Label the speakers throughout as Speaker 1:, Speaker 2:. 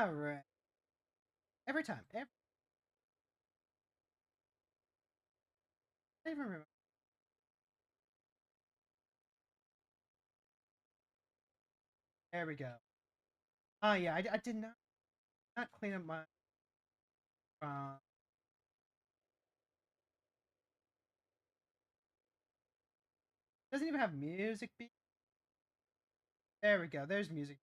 Speaker 1: All right. Every time. I even remember. There we go. Oh yeah, I did not clean up my. Uh, doesn't even have music. There we go. There's music.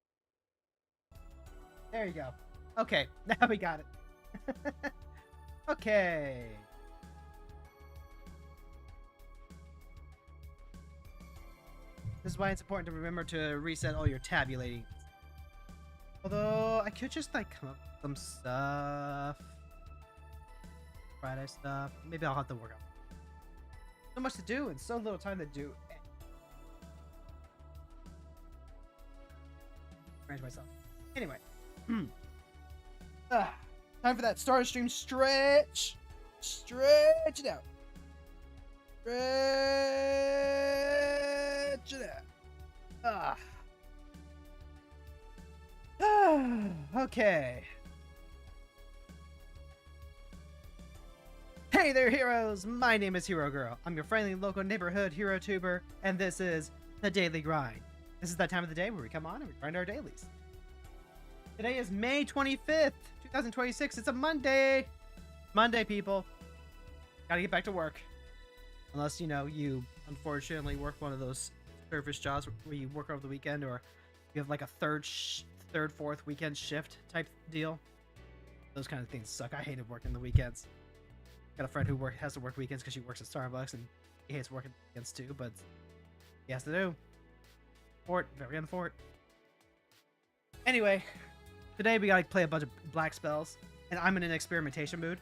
Speaker 1: There you go. Okay, now we got it. Okay. This is why it's important to remember to reset all your tabulating. Although I could just like come up with some stuff. Friday stuff. Maybe I'll have to work on. So much to do and so little time to do. Arrange myself. Anyway. Time for that Star Stream stretch. Stretch it out. Stretch it out. Okay. Hey there, heroes! My name is Hero Girl. I'm your friendly local neighborhood hero tuber, and this is the Daily Grind. This is that time of the day where we come on and we grind our dailies. Today is May 25th, 2026. It's a Monday. Monday, people. Gotta get back to work. Unless, you know, you unfortunately work one of those service jobs where you work over the weekend, or you have like a third, fourth weekend shift type deal. Those kind of things suck. I hated working the weekends. Got a friend who has to work weekends because she works at Starbucks, and he hates working weekends too, but he has to do. Very unfort. Anyway, today we gotta play a bunch of black spells, and I'm in an experimentation mood.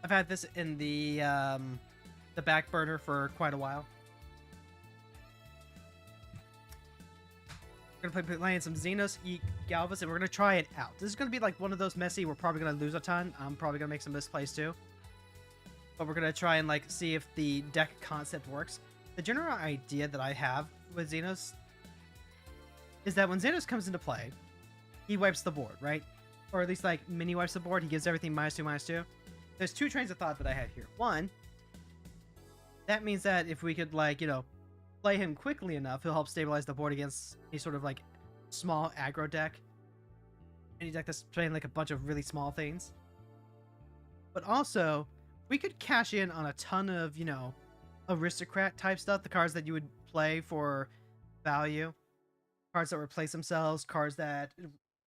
Speaker 1: I've had this in the back burner for quite a while. We're gonna play playing some Zenos, Galvus, and we're gonna try it out. This is gonna be like one of those messy. We're probably gonna lose a ton. I'm probably gonna make some misplays too, but we're gonna try and like see if the deck concept works. The general idea that I have with Zenos is that when Zenos comes into play, he wipes the board, right? Or at least like mini wipes the board. He gives everything -2/-2. There's two trains of thought that I had here. One, that means that if we could like, you know, play him quickly enough, he'll help stabilize the board against any sort of like small aggro deck. Any deck that's playing like a bunch of really small things. But also, we could cash in on a ton of, you know, aristocrat type stuff, the cards that you would play for value. Cards that replace themselves, cards that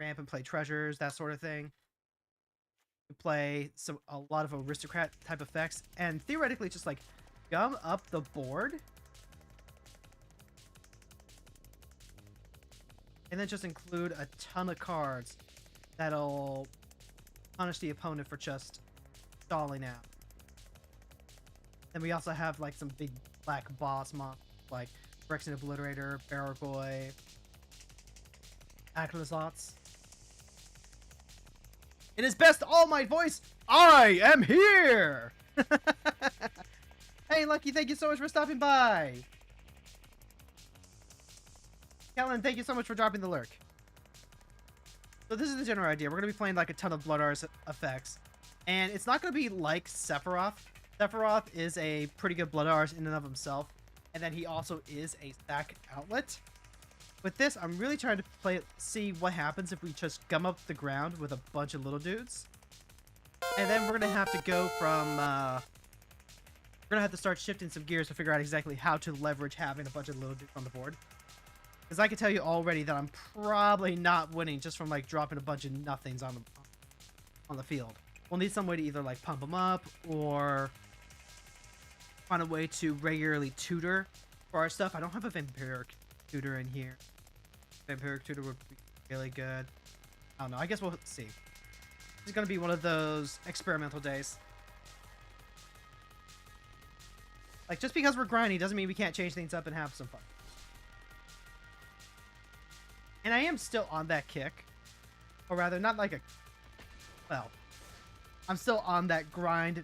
Speaker 1: ramp and play treasures, that sort of thing. We play a lot of aristocrat type effects, and theoretically just like gum up the board. And then just include a ton of cards that'll punish the opponent for just stalling out. Then we also have like some big black boss mobs like Brexit Obliterator, Barragoy, Aclazotz. In his best All Might voice, I am here! Hey Lucky, thank you so much for stopping by! Kellen, thank you so much for dropping the lurk. So this is the general idea. We're going to be playing like a ton of Blood Arts effects. And it's not going to be like Sephiroth. Sephiroth is a pretty good Blood Arts in and of himself. And then he also is a stack outlet. With this, I'm really trying to see what happens if we just gum up the ground with a bunch of little dudes. And then we're going to have to go from... we're going to have to start shifting some gears to figure out exactly how to leverage having a bunch of little dudes on the board. Because I can tell you already that I'm probably not winning just from like dropping a bunch of nothings on the field. We'll need some way to either like pump them up or find a way to regularly tutor for our stuff. I don't have a vampiric tutor in here. Vampiric tutor would be really good. I don't know. I guess we'll see. This is going to be one of those experimental days. Like, just because we're grinding doesn't mean we can't change things up and have some fun. And I am still on that kick. Or rather, not like a... Well, I'm still on that grind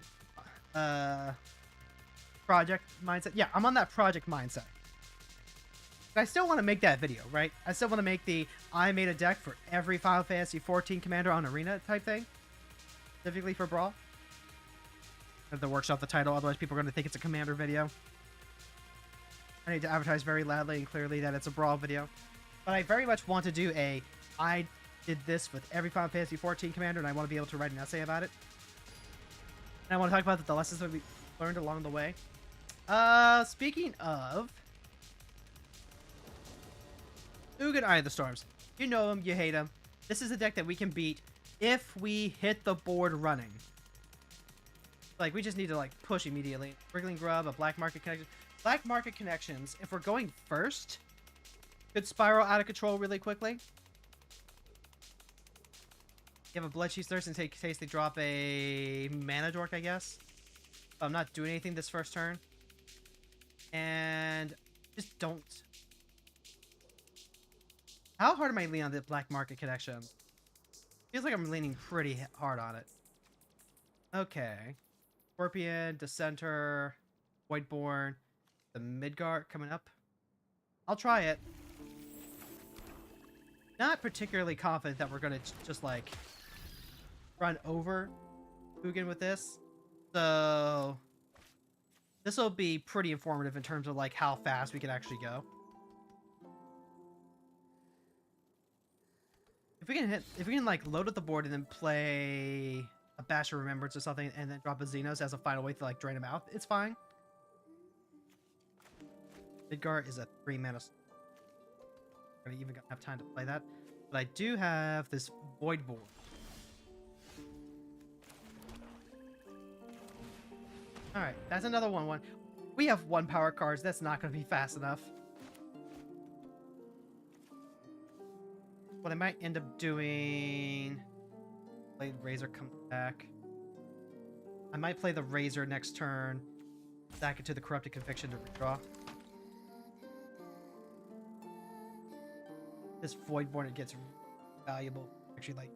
Speaker 1: project mindset. Yeah, I'm on that project mindset. But I still want to make that video, right? I still want to make the I made a deck for every Final Fantasy XIV commander on Arena type thing. Specifically for Brawl. I have to workshop the title, otherwise people are going to think it's a commander video. I need to advertise very loudly and clearly that it's a Brawl video. But I very much want to do a I did this with every Final Fantasy XIV commander, and I want to be able to write an essay about it. And I want to talk about the lessons that we learned along the way. Speaking of Ugin Eye of the Storms. You know him, you hate him. This is a deck that we can beat if we hit the board running. Like, we just need to, like, push immediately. Wriggling Grub, a Black Market Connection. Black Market Connections, if we're going first, could spiral out of control really quickly. You have a Bloodshie's Thirst in case they drop a Mana Dork, I guess. I'm not doing anything this first turn. And just don't. How hard am I leaning on the Black Market Connection? Feels like I'm leaning pretty hard on it. Okay. Scorpion, Dissenter, Voidborn, the Midgard coming up. I'll try it. Not particularly confident that we're going to just, like, run over Ugin with this. So this will be pretty informative in terms of, like, how fast we can actually go. If we can like load up the board and then play a Bash of Remembrance or something and then drop a Zenos as a final way to like drain him out, it's fine. Midgard is a 3 mana. I'm not even gonna have time to play that. But I do have this Void board. Alright, that's another 1/1. We have 1 power cards, that's not gonna be fast enough. What I might end up doing... Blade Razor comes back. I might play the Razor next turn. Stack it to the Corrupted Conviction to redraw. This Voidborn, it gets valuable. Actually, like...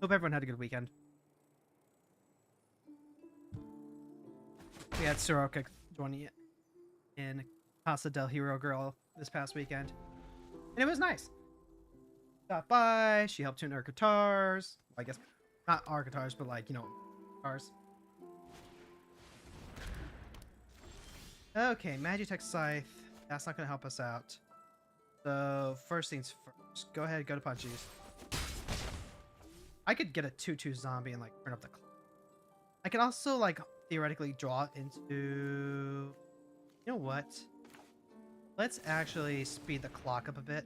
Speaker 1: Hope everyone had a good weekend. We had Soroka joining in Casa del Hero Girl this past weekend. And it was nice. Stopped by, she helped tune our guitars. Well, I guess not our guitars, but like, you know, guitars. Okay, Magitech Scythe. That's not going to help us out. So, first things first. Go ahead, go to Punchies. I could get a 2/2 zombie and like turn up the clock. I can also like theoretically draw into... You know what? Let's actually speed the clock up a bit.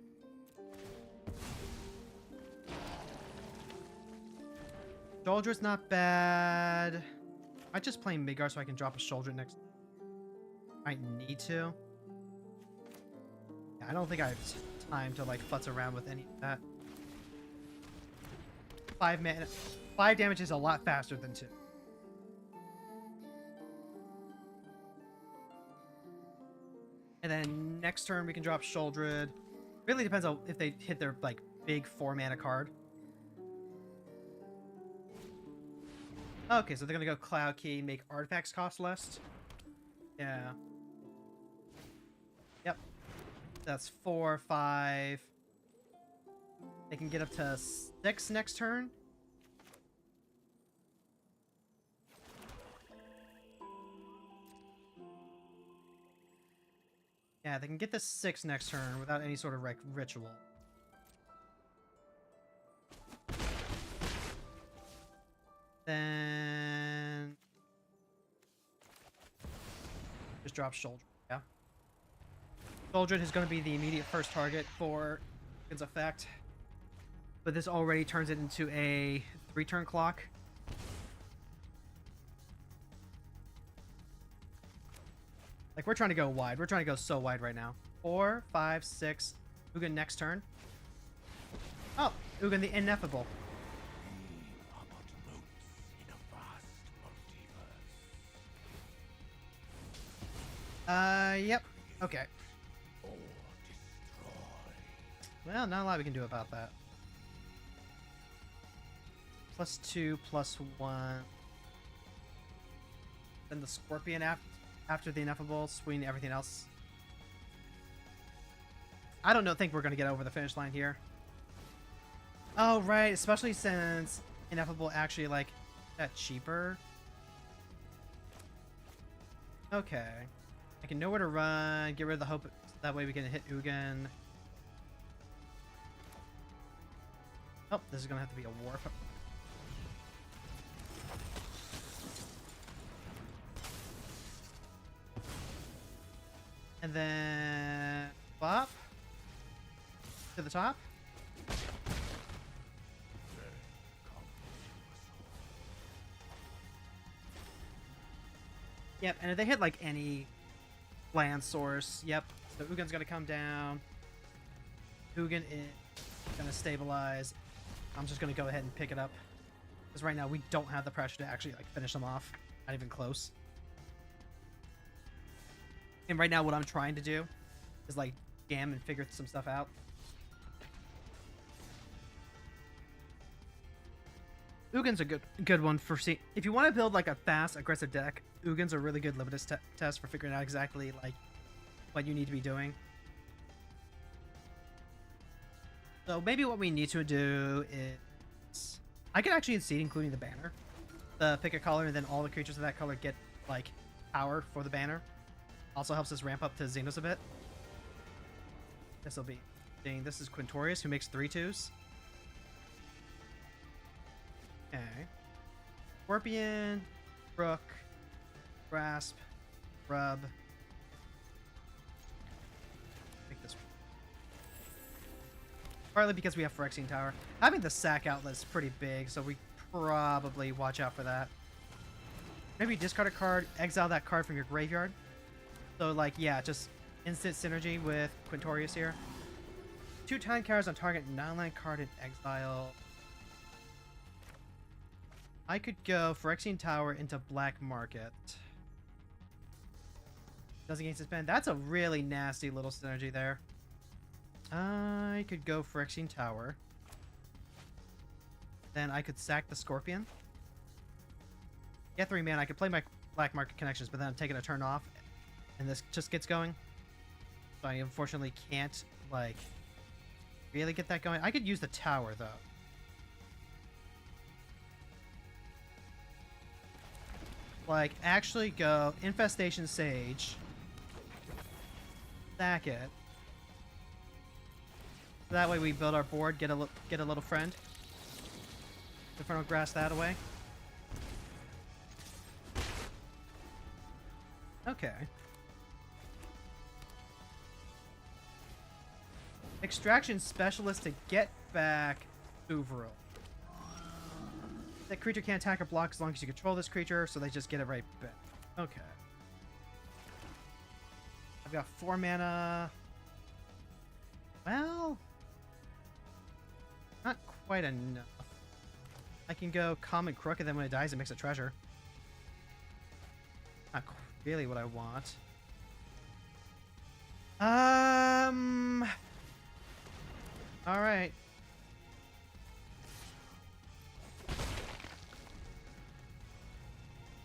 Speaker 1: Shoulder's not bad. I just play Midgard so I can drop a shoulder next. I need to. Yeah, I don't think I have time to like futz around with any of that. 5 mana. 5 damage is a lot faster than 2. And then next turn we can drop Sholdred. Really depends on if they hit their like big 4 mana card. Okay, so they're gonna go Cloud Key, make artifacts cost less. Yeah. Yep. That's 4, 5. They can get up to 6 next turn. Yeah, they can get to 6 next turn without any sort of like ritual. Then just drop Shoulder. Yeah. Shoulder is going to be the immediate first target for its effect. But this already turns it into a 3-turn clock. Like, we're trying to go wide. We're trying to go so wide right now. 4, 5, 6. Ugin next turn. Oh, Ugin the Ineffable. Yep. Okay. Well, not a lot we can do about that. +2, +1. Then the Scorpion after the Ineffable, swing everything else. I don't think we're going to get over the finish line here. Oh, right. Especially since Ineffable actually, like, that cheaper. Okay. I can know where to run, get rid of the hope. That way we can hit Ugin. Oh, this is going to have to be a warp. And then bop to the top. Yep, and if they hit like any land source, yep, the Ugin's gonna come down. Ugin is gonna stabilize. I'm just gonna go ahead and pick it up because right now we don't have the pressure to actually like finish them off. Not even close. And right now what I'm trying to do is like jam and figure some stuff out. Ugin's a good one for if you want to build like a fast, aggressive deck. Ugin's a really good litmus test for figuring out exactly like what you need to be doing. So maybe what we need to do is I could actually seed including the banner. Pick a color and then all the creatures of that color get like power for the banner. Also helps us ramp up to Zenos a bit. This will be dang, this is Quintorius who makes 3/2s. Okay. Scorpion, Rook, Grasp, Rub. Make this one. Partly because we have Phyrexian Tower. Having the sack outlet is pretty big, so we probably watch out for that. Maybe discard a card, exile that card from your graveyard. So, like, yeah, just instant synergy with Quintorius here. 2 time cards on target, non-land card in exile. I could go Phyrexian Tower into Black Market. Doesn't gain suspend. That's a really nasty little synergy there. I could go Phyrexian Tower. Then I could sack the Scorpion. Get 3 mana. I could play my Black Market connections, but then I'm taking a turn off. And this just gets going. So I unfortunately can't, like, really get that going. I could use the tower, though. Like, actually go Infestation Sage. Stack it. That way we build our board, get a little friend. Infernal Grass that away. Okay. Extraction Specialist to get back Uvril. That creature can't attack or block as long as you control this creature, so they just get it right back. Okay. I've got 4 mana. Well, not quite enough. I can go Common Crook, and then when it dies, it makes a treasure. Not really what I want. Alright.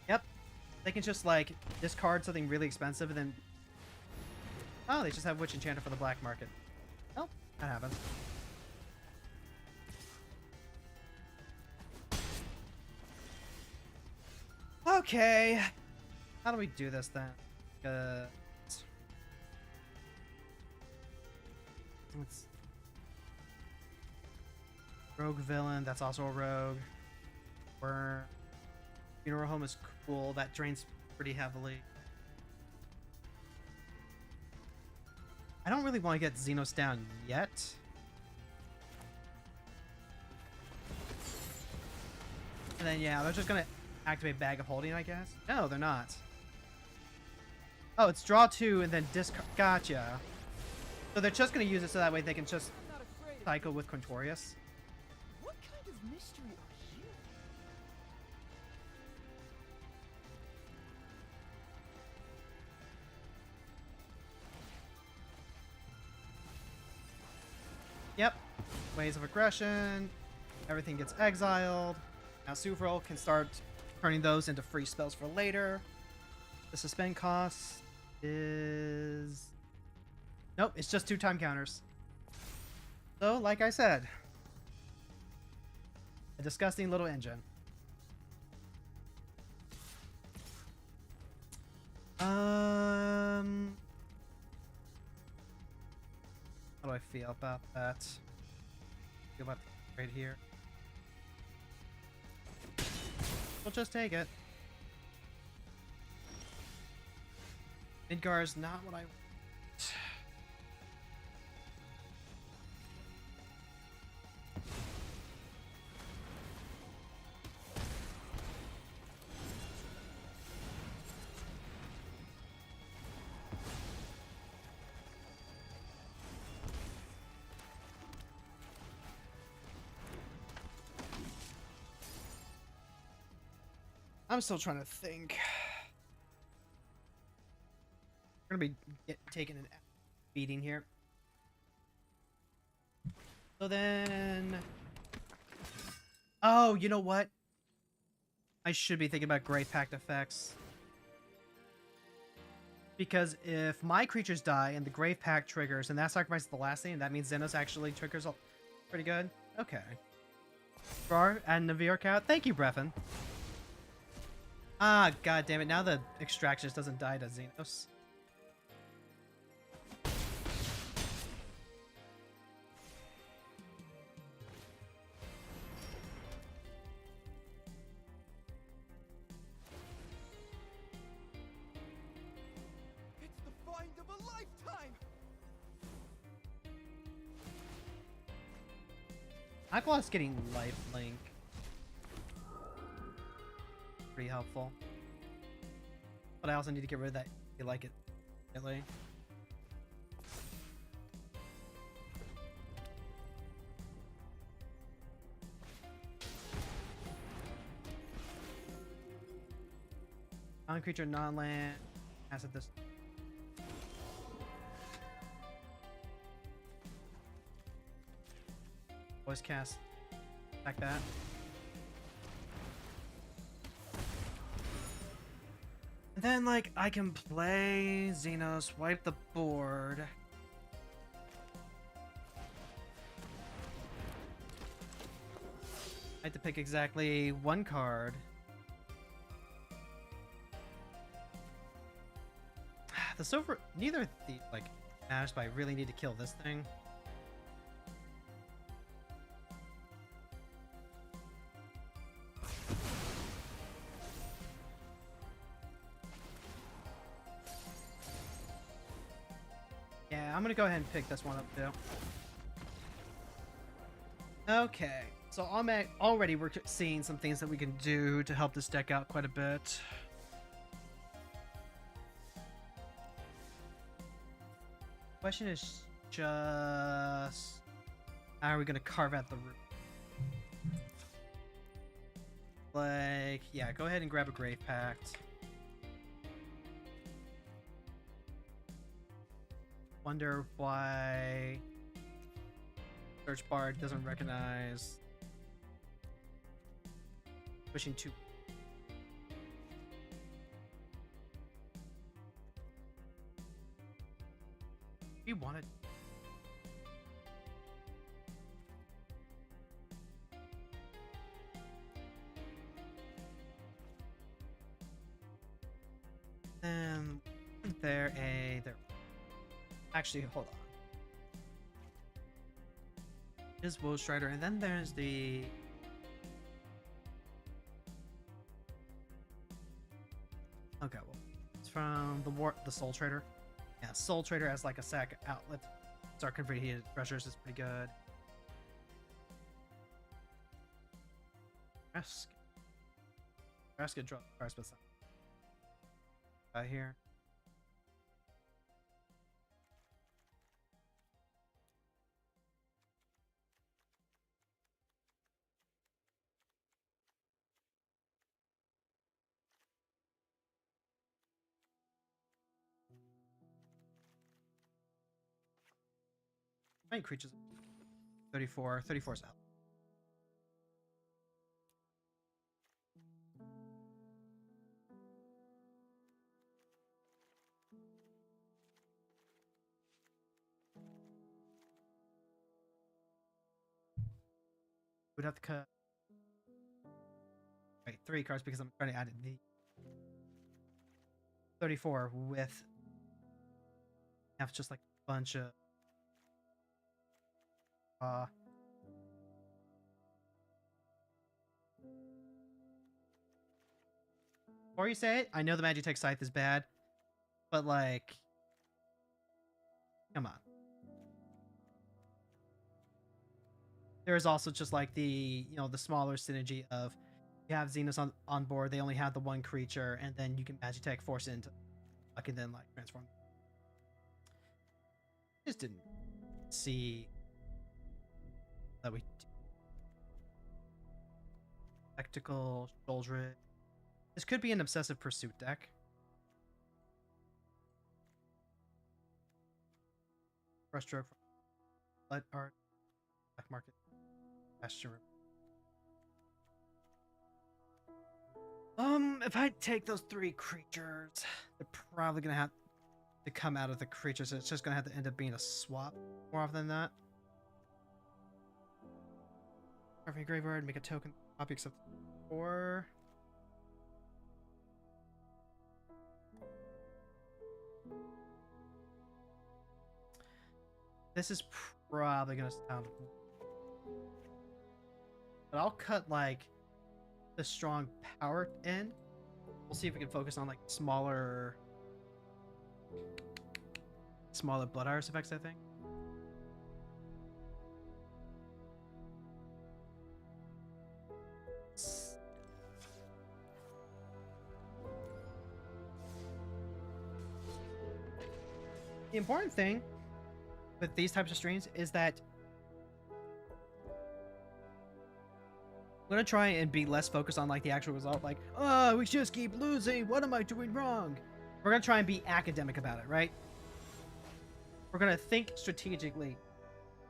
Speaker 1: Yep. They can just, like, discard something really expensive and then... Oh, they just have Witch Enchanter for the black market. Oh, that happened. Okay. How do we do this then? Let's... Rogue Villain, that's also a rogue. Funeral Home is cool, that drains pretty heavily. I don't really want to get Zenos down yet. And then, yeah, they're just going to activate Bag of Holding, I guess. No, they're not. Oh, it's draw 2 and then discard. Gotcha. So they're just going to use it so that way they can just cycle with Quintorius.
Speaker 2: What kind of mystery are you?
Speaker 1: Yep. Ways of aggression. Everything gets exiled. Now Suvril can start turning those into free spells for later. The suspend cost is... Nope, it's just 2 time counters. So, like I said, a disgusting little engine. How do I feel about that? Feel about right here. We'll just take it. Midgar is not what I want. I'm still trying to think. We're gonna be taking an beating here. So then... Oh, you know what? I should be thinking about Grave Pact effects. Because if my creatures die and the Grave Pact triggers and that sacrifices the last thing, that means Zenos actually triggers pretty good. Okay. Brar and Navir Cat. Thank you, Breffin. Ah, god damn it. Now the extraction just doesn't die to Zenos.
Speaker 2: It's the find of a lifetime.
Speaker 1: Aqualot's getting lifelink. Pretty helpful. But I also need to get rid of that. You like it, really. Non-creature, non-land. Asset this. Voice cast. Like that. And then, like, I can play Zenos, wipe the board. I have to pick exactly 1 card. The silver, neither of the, like, matters, but I really need to kill this thing. Yeah, I'm gonna go ahead and pick this one up too. Okay, so already we're seeing some things that we can do to help this deck out quite a bit. Question is just how are we gonna carve out the root? Like, yeah, go ahead and grab a Grave Pact. Wonder why Search Bar doesn't recognize pushing 2. We wanted. There. Actually, hold on. Is Woe Strider, and then there's the. Okay, well, it's from the Soul Trader. Yeah, Soul Trader as like a sack outlet. Start converting heated pressures is pretty good. Rask draw cards with here. How many creatures? 34. 34's out. We'd have to cut. Wait, 3 cards because I'm trying to add the 34 with. Have just like a bunch of. Before you say it, I know the Magitech Scythe is bad, but like, come on. There is also just like the, the smaller synergy of you have Zenos on board, they only have the 1 creature, and then you can Magitech force it into luck and then like transform. Just didn't see that we Spectacle, Shouldred. This could be an Obsessive Pursuit deck. Brushstroke, Blood Art, Black Market, Bastion. If I take those 3 creatures, they're probably gonna have to come out of the creatures. So it's just gonna have to end up being a swap more often than that. Carve a graveyard, make a token copy except 4. This is probably gonna sound, but I'll cut like the strong power end. We'll see if we can focus on like smaller Blood Iris effects, I think. The important thing with these types of streams is that I'm gonna try and be less focused on like the actual result, like, oh, we just keep losing, what am I doing wrong? We're gonna try and be academic about it, right? We're gonna think strategically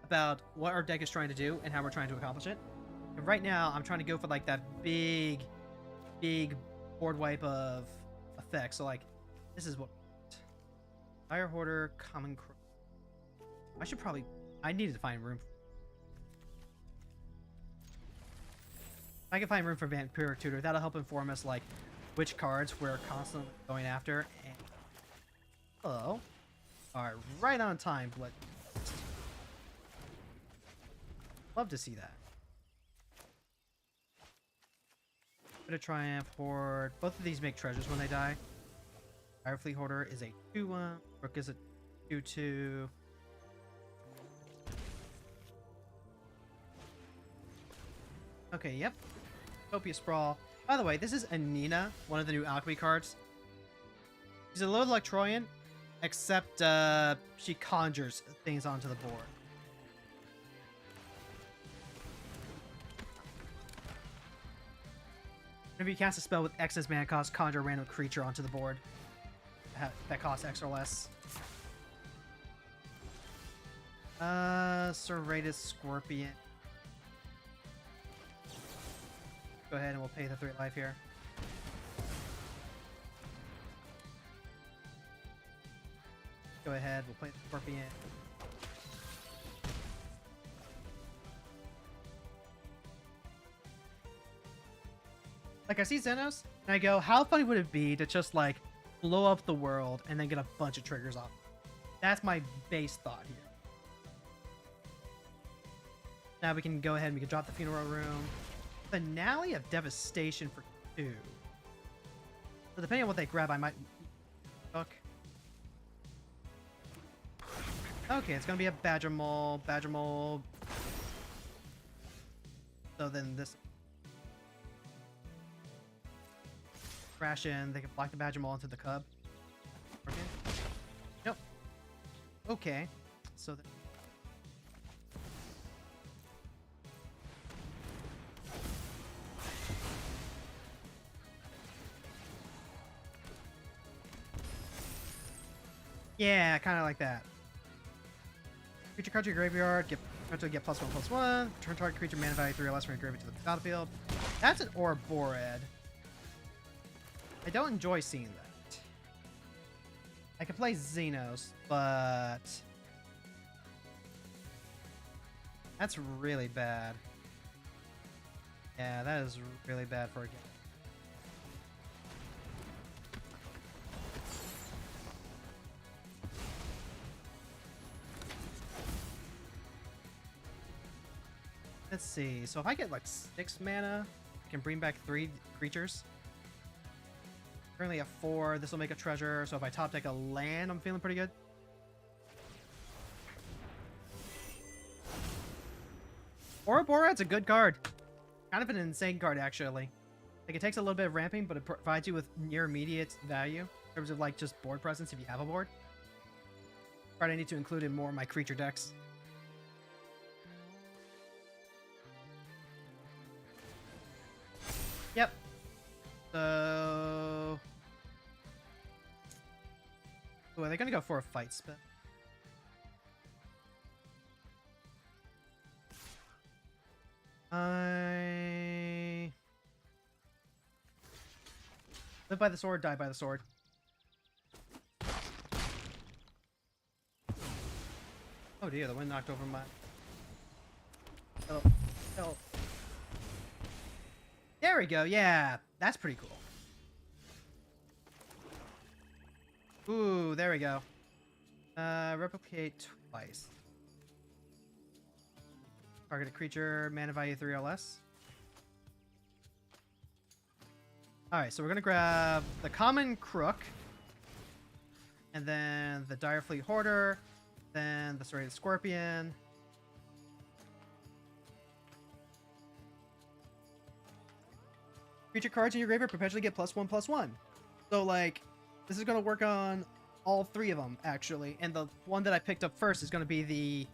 Speaker 1: about what our deck is trying to do and how we're trying to accomplish it. And right now, I'm trying to go for like that big board wipe of effects. So like, this is what Fire Hoarder, Common Crow. I needed to find room. If I can find room for Vampiric Tutor, that'll help inform us like which cards we're constantly going after. And hello. Alright, right on time, Blood. Love to see that. Bit of Triumph, Horde. Both of these make treasures when they die. Firefleet Hoarder is a 2-1. Rook is a 2-2. Okay, yep. Utopia Sprawl. By the way, this is Anina, one of the new alchemy cards. She's a little like Troyan, except she conjures things onto the board. Whenever you cast a spell with excess mana cost, conjure a random creature onto the board that costs X or less. Serratus Scorpion. Go ahead and we'll pay the 3 life here. Go ahead, we'll play the Scorpion. Like, I see Zenos, and I go, how funny would it be to just, like, blow up the world and then get a bunch of triggers off? That's my base thought here. Now we can go ahead and we can drop the Funeral Room. Finale of Devastation for 2. So depending on what they grab, I might hook. Okay, it's gonna be a Badger Mole. Badger Mole. So then this crash in. They can block the Badger Mole into the Cub. Okay. Nope. Okay. So then. Yeah, kind of like that. Creature card to your graveyard, get +1/+1. Turn target creature mana value 3 or less from your graveyard to the battlefield. That's an Ouroboros. I don't enjoy seeing that. I can play Zenos, but that's really bad. Yeah, that is really bad for a game. Let's see. So if I get like 6 mana, I can bring back 3 creatures. Currently at 4. This will make a treasure. So if I top deck a land, I'm feeling pretty good. Ouroborod's a good card. Kind of an insane card, actually. Like, it takes a little bit of ramping, but it provides you with near immediate value in terms of like just board presence if you have a board. Card I need to include in more of my creature decks. Yep. So... Oh, are they gonna go for a fight spit? I... Live by the sword, die by the sword. Oh dear, the wind knocked over my... Oh, oh. There we go, yeah. That's pretty cool. Ooh, there we go. Replicate twice. Target a creature, mana value 3 or less. Alright, so we're gonna grab the Common Crook. And then the Dire Fleet Hoarder. Then the Serrated Scorpion. Creature cards in your graveyard perpetually get +1/+1. So, like, this is going to work on all 3 of them, actually. And the one that I picked up first is going to be the...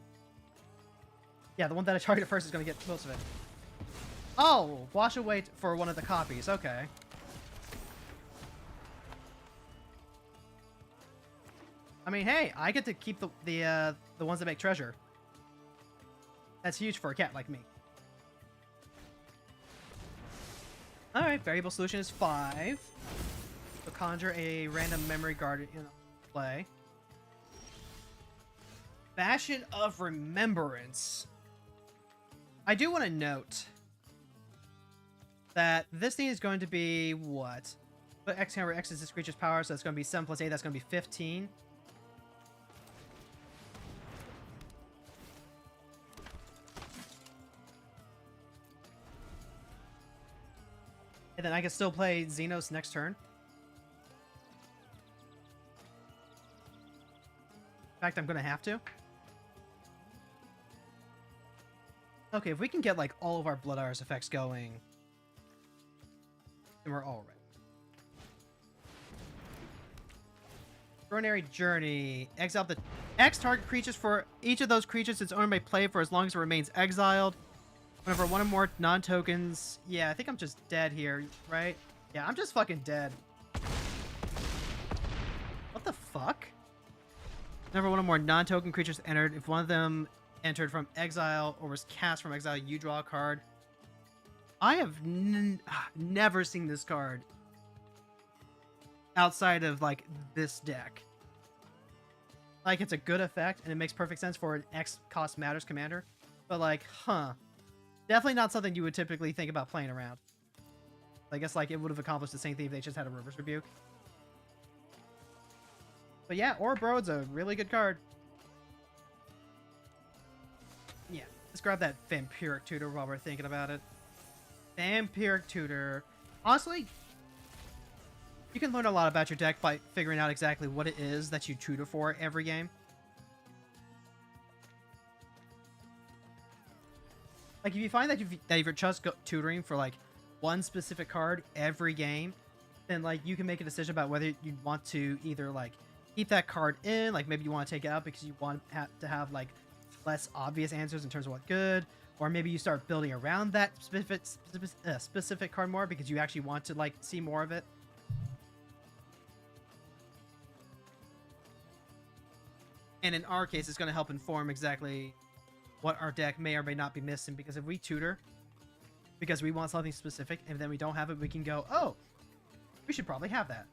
Speaker 1: Yeah, the one that I targeted first is going to get most of it. Oh, wash away for one of the copies. Okay. I mean, hey, I get to keep the ones that make treasure. That's huge for a cat like me. Alright, variable solution is 5. So conjure a random memory guard in play. Bastion of Remembrance. I do want to note that this thing is going to be what? But X hammer X is this creature's power, so it's going to be 7 + 8, that's going to be 15. And then I can still play Zenos next turn. In fact, I'm going to have to. Okay, if we can get like all of our Blood Iris effects going, then we're all right. Extraordinary Journey. Exile the X target creatures for each of those creatures its owner may play for as long as it remains exiled. Whenever one or more non-tokens... Yeah, I think I'm just dead here, right? Yeah, I'm just fucking dead. What the fuck? Whenever one or more non-token creatures entered, if one of them entered from exile or was cast from exile, you draw a card. I have never seen this card outside of, like, this deck. Like, it's a good effect, and it makes perfect sense for an X cost matters commander. But, like, huh. Definitely not something you would typically think about playing around. I guess, like, it would have accomplished the same thing if they just had a Reverse Rebuke. But yeah, Ouroborod's a really good card. Yeah, let's grab that Vampiric Tutor while we're thinking about it. Vampiric Tutor. Honestly, you can learn a lot about your deck by figuring out exactly what it is that you tutor for every game. Like, if you find that if you're just tutoring for, like, one specific card every game, then, like, you can make a decision about whether you want to either, like, keep that card in, like, maybe you want to take it out because you want to have, like, less obvious answers in terms of what good, or maybe you start building around that specific card more because you actually want to, like, see more of it. And in our case, it's going to help inform exactly what our deck may or may not be missing, because if we tutor because we want something specific and then we don't have it, we can go, oh, we should probably have that.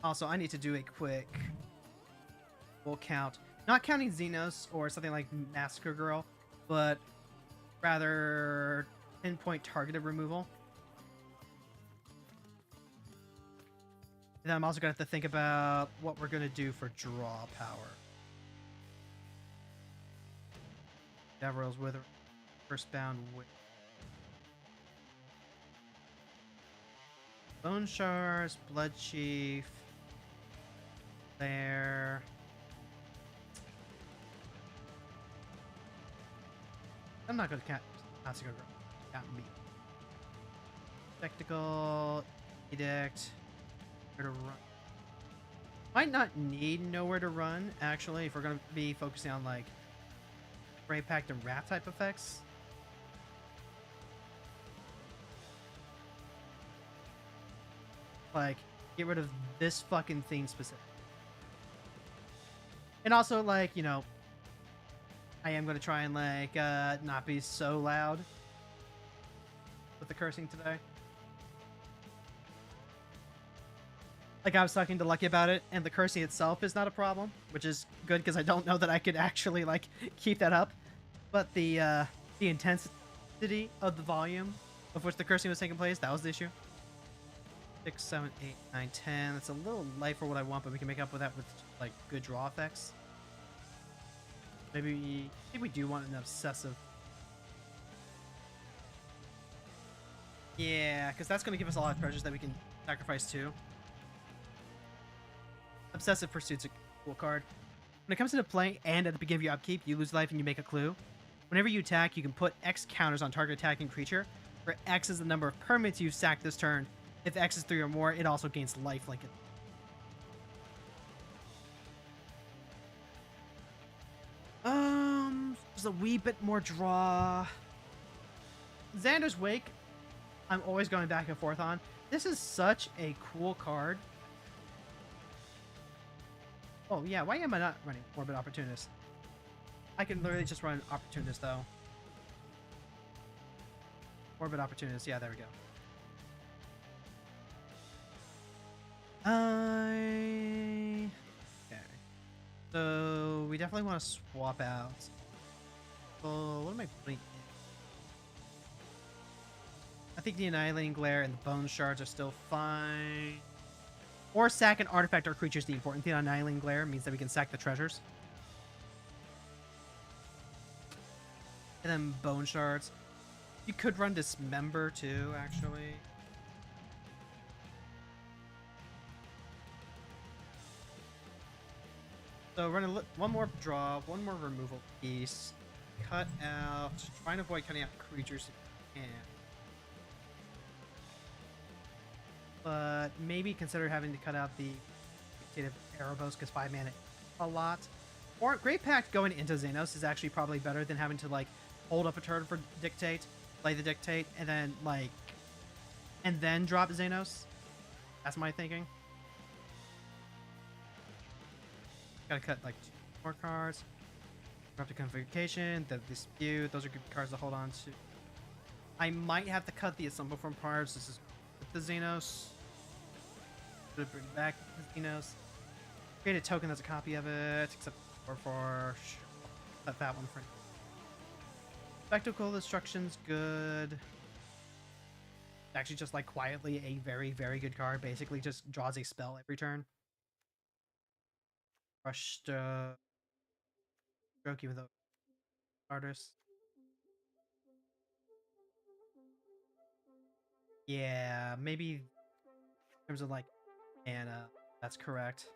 Speaker 1: Also, I need to do a quick full count, not counting Zenos or something like Massacre Girl, but rather pinpoint targeted removal. And then I'm also going to have to think about what we're going to do for draw power. Davril's Wither, first bound with Bone Shards, Blood Chief, there. I'm not going to count me. Spectacle, Edict, where to run. Might not need nowhere to run, actually, if we're going to be focusing on, like, Brave Pact and Wrath type effects. Like, get rid of this fucking thing specific. And also, like, you know, I am going to try and, like, not be so loud with the cursing today. Like, I was talking to Lucky about it, and the cursing itself is not a problem, which is good because I don't know that I could actually, like, keep that up. But the intensity of the volume of which the cursing was taking place, that was the issue. 6, 7, 8, 9, 10. That's a little light for what I want, but we can make up with that with, like, good draw effects. Maybe we do want an obsessive. Yeah, because that's going to give us a lot of treasures that we can sacrifice too. Obsessive Pursuit's a cool card. When it comes into play and at the beginning of your upkeep, you lose life and you make a clue. Whenever you attack, you can put X counters on target attacking creature, where X is the number of permanents you've sacked this turn. If X is 3 or more, it also gains life like it. Just a wee bit more draw. Xander's Wake, I'm always going back and forth on. This is such a cool card. Oh, yeah, why am I not running Morbid Opportunist? I can literally just run Opportunist, though. Morbid Opportunist, yeah, there we go. Okay. So, we definitely want to swap out. Oh, what am I putting in? I think the Annihilating Glare and the Bone Shards are still fine. Or sack an artifact or creature is the important thing. Annihilating Glare means that we can sack the treasures. And then Bone Shards. You could run Dismember too, actually. So run one more draw, one more removal piece. Cut out. Try and avoid cutting out creatures if you can. But maybe consider having to cut out the Dictative Erebos because 5 mana a lot. Or Great Pact going into Zenos is actually probably better than having to like hold up a turn for Dictate, play the Dictate, and then drop Zenos. That's my thinking. Gotta cut like 2 more cards. Drop the Configuration, the Dispute. Those are good cards to hold on to. I might have to cut the Assemble from cards. This is with the Zenos. Bring back the Zenos. Create a token that's a copy of it, except for cut that one for. Spectacle Destruction's good. Actually, just like quietly a very, very good card. Basically, just draws a spell every turn. Rush stroke, even though artist. Yeah, maybe in terms of like mana, that's correct.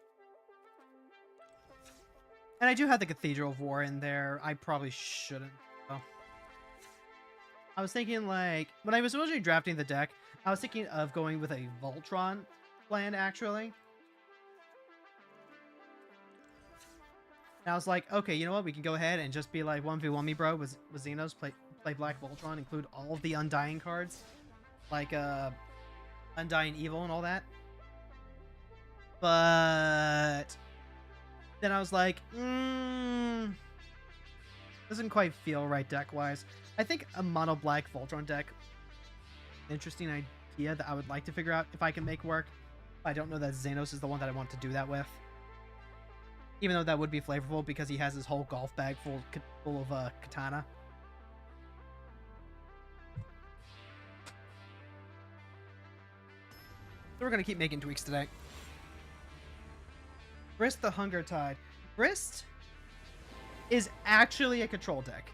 Speaker 1: And I do have the Cathedral of War in there. I probably shouldn't, though. I was thinking, like, when I was originally drafting the deck, I was thinking of going with a Voltron plan, actually. And I was like, okay, you know what? We can go ahead and just be like 1v1 me, bro, with Zenos, play Black Voltron, include all of the Undying cards. Like, Undying Evil and all that. But then I was like, doesn't quite feel right deck-wise. I think a mono black Voltron deck, interesting idea that I would like to figure out if I can make work. I don't know that Zenos is the one that I want to do that with. Even though that would be flavorful because he has his whole golf bag full of Katana. So we're gonna keep making tweaks today. Grist the Hunger Tide. Grist is actually a control deck.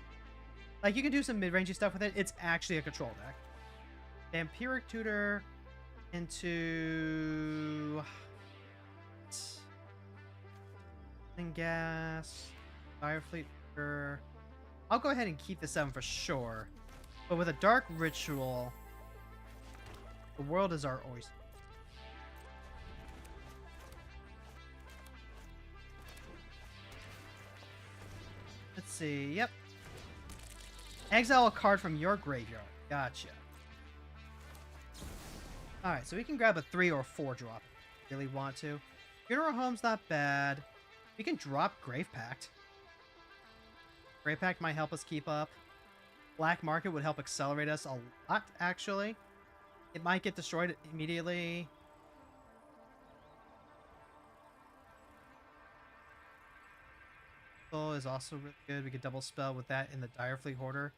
Speaker 1: Like, you can do some mid-rangey stuff with it. It's actually a control deck. Vampiric Tutor into... Gas. Firefleet Tutor. I'll go ahead and keep the 7 for sure. But with a Dark Ritual, the world is our oyster. Let's see. Yep. Exile a card from your graveyard. Gotcha. Alright, so we can grab a 3 or 4 drop if we really want to. Funeral Home's not bad. We can drop Grave Pact. Grave Pact might help us keep up. Black Market would help accelerate us a lot, actually. It might get destroyed immediately. Is also really good. We could double spell with that in the Direfleet Hoarder.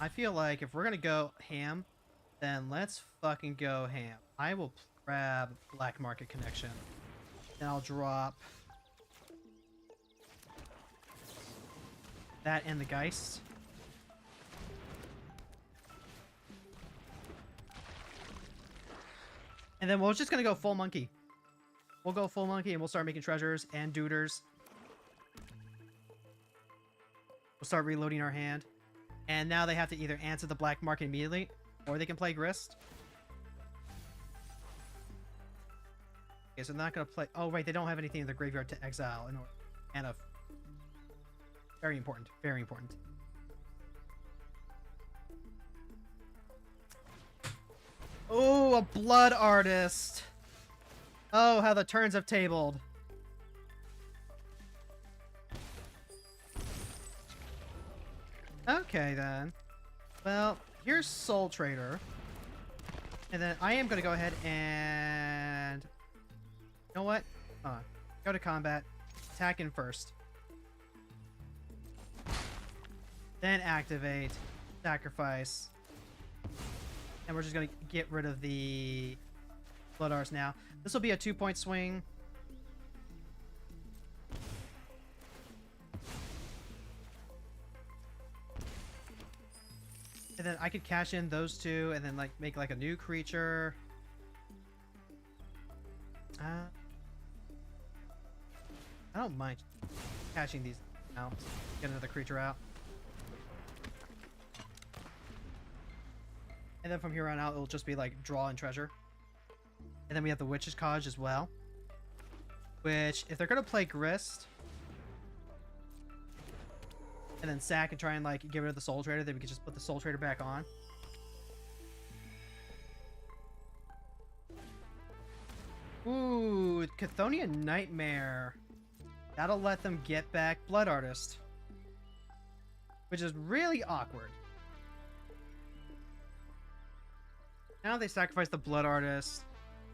Speaker 1: I feel like if we're gonna go ham, then let's fucking go ham. I will grab Black Market Connection. Then I'll drop that and the Geist. And then we're just gonna go full monkey. We'll go full monkey and we'll start making treasures and duders. We'll start reloading our hand. And now they have to either answer the black market immediately, or they can play Grist. Okay, so they're not going to play... Oh, right, they don't have anything in their graveyard to exile. And a... Very important. Very important. Oh, a Blood Artist. Oh, how the turns have tabled. Okay, then. Well, here's Soul Trader. And then I am going to go ahead and... You know what? Go to combat. Attack in first. Then activate. Sacrifice. And we're just going to get rid of the Blood Arts now. This will be a 2-point swing. And then I could cash in those two and then like make like a new creature. I don't mind cashing these out. Get another creature out. And then from here on out, it'll just be like draw and treasure. And then we have the Witch's Cottage as well. Which, if they're going to play Grist, and then sack and try and like get rid of the Soul Trader, then we could just put the Soul Trader back on. Ooh, Chthonian Nightmare. That'll let them get back Blood Artist. Which is really awkward. Now they sacrifice the Blood Artist.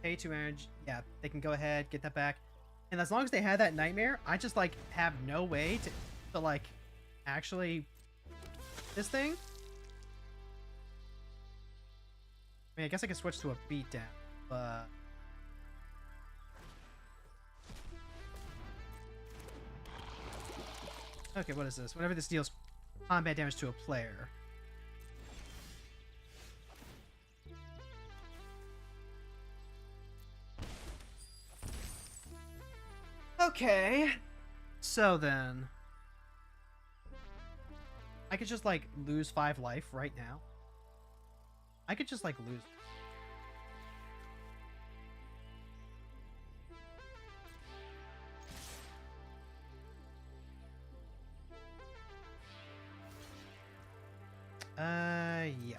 Speaker 1: Pay 2 energy. Yeah, they can go ahead, get that back. And as long as they have that Nightmare, I just like have no way to like actually this thing. I mean, I guess I could switch to a beatdown, but okay, what is this? Whenever this deals combat damage to a player. Okay. So then I could just like lose 5 life right now. I could just like lose. Yeah.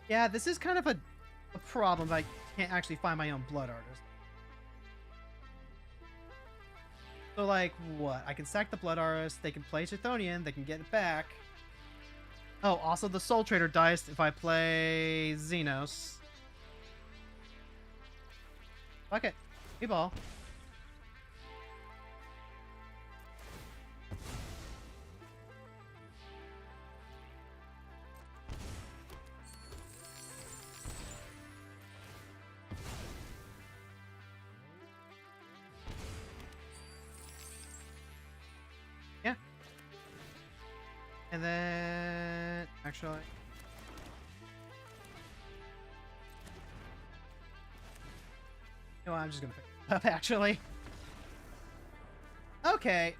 Speaker 1: Yeah, this is kind of a problem. I can't actually find my own Blood Artist. So, like, what? I can sack the Blood Artist, they can play Chthonian, they can get it back. Oh, also the Soul Trader dies if I play Zenos. Fuck it. Hey, ball. And then actually, no, I'm just gonna pick it up. Actually, okay.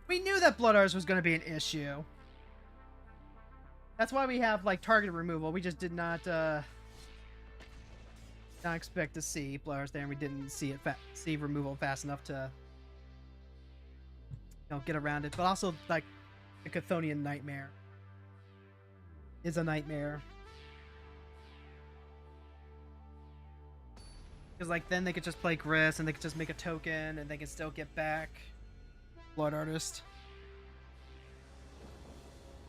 Speaker 1: We knew that Blood Ours was gonna be an issue. That's why we have like target removal. We just did not expect to see Blood Ours there, and we didn't see it see removal fast enough to get around it. But also, like, the Chthonian Nightmare is a nightmare. Because, like, then they could just play Gris, and they could just make a token, and they can still get back Blood Artist.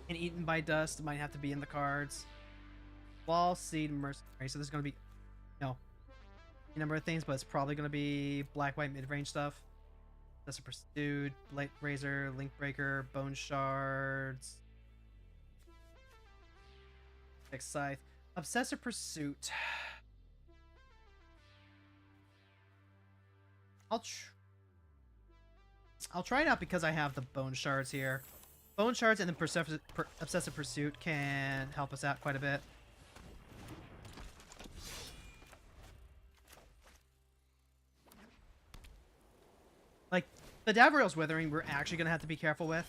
Speaker 1: And Eaten by Dust might have to be in the cards. Wall, Seed, Mercenary. So there's going to be, a number of things, but it's probably going to be black-white mid-range stuff. Obsessive Pursuit, Blade Razor, Link Breaker, Bone Shards, XIV. Obsessive Pursuit. I'll try it out because I have the Bone Shards here. Bone Shards and then Obsessive Pursuit can help us out quite a bit. Like, the Davriel's Withering, we're actually going to have to be careful with.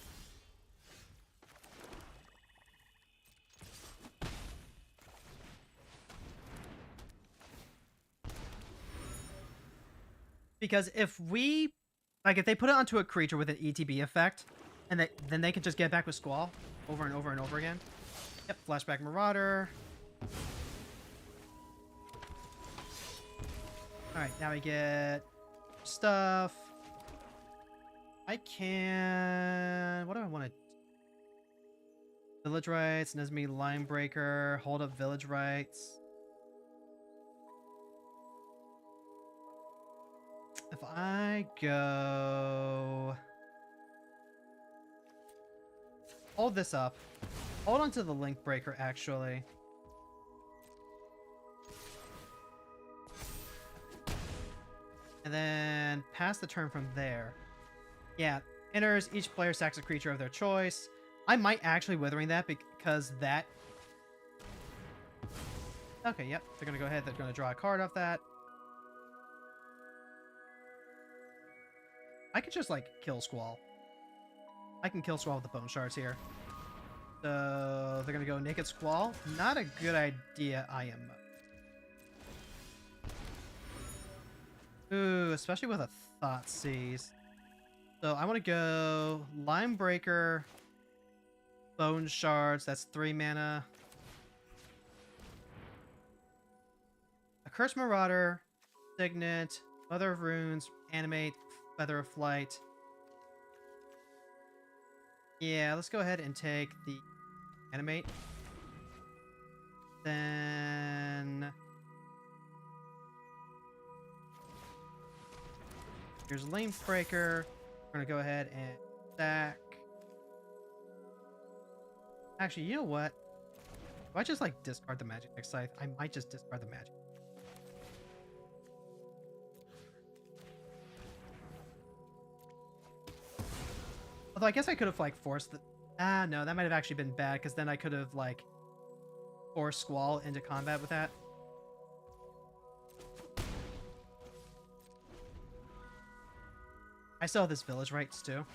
Speaker 1: Because if we, like, if they put it onto a creature with an ETB effect, and then they can just get back with Squall over and over and over again. Yep, Flashback Marauder. Alright, now we get stuff. I can... What do I want to... Village Rites, Nesme Line Breaker, hold up Village Rites. If I go... Hold this up. Hold on to the Link Breaker, actually. And then pass the turn from there. Yeah, enters, each player sacks a creature of their choice. I might actually Withering that because that... Okay, yep. They're going to go ahead. They're going to draw a card off that. I could just, like, kill Squall. I can kill Squall with the Bone Shards here. So they're going to go Naked Squall. Not a good idea, I am. Ooh, especially with a Thoughtseize. So I want to go Lime Breaker, Bone Shards, that's 3 mana. A Curse Marauder, Signet, Mother of Runes, Animate, Feather of Flight. Yeah, let's go ahead and take the Animate. Then... Here's Lane Breaker. We're gonna go ahead and stack. Actually, you know what? If I just like discard the Magic next scythe, I might just discard the Magic. Although I guess I could have like forced the... no, that might have actually been bad because then I could have like forced Squall into combat with that. I still have this Village Rites too.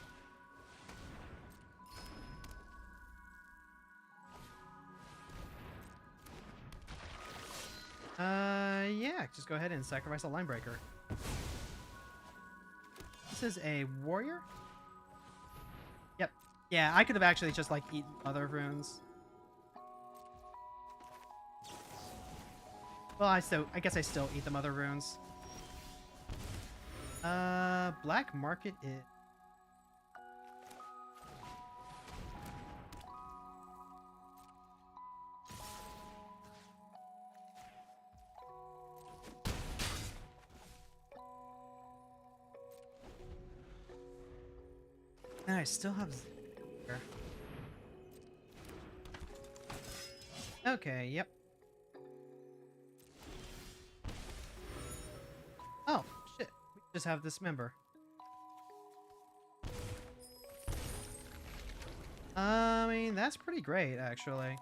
Speaker 1: Yeah, just go ahead and sacrifice a Line Breaker. This is a warrior? Yep. Yeah, I could have actually just like eaten other runes. Well, I guess I still eat the Mother Runes. Black Market is... And I still have... Okay, yep. Oh, shit. We just have this member. going. That's pretty great, actually.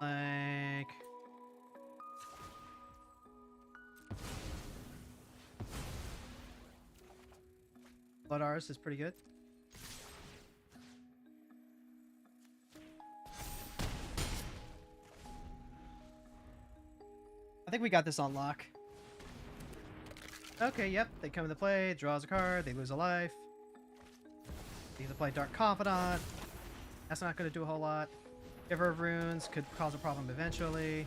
Speaker 1: Like... Blood Ours is pretty good. I think we got this on lock. Okay, yep. They come into play, draws a card, they lose a life. They either play Dark Confidant. That's not going to do a whole lot. Giver of Runes could cause a problem eventually.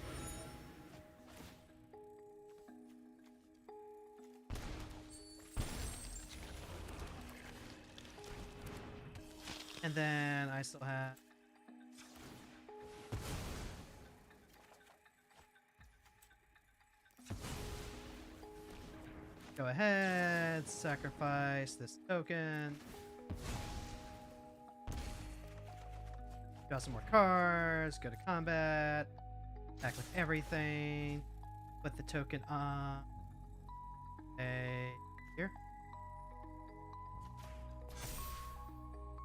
Speaker 1: And then I still have... Go ahead, sacrifice this token. Draw some more cards, go to combat, attack with everything, put the token on here.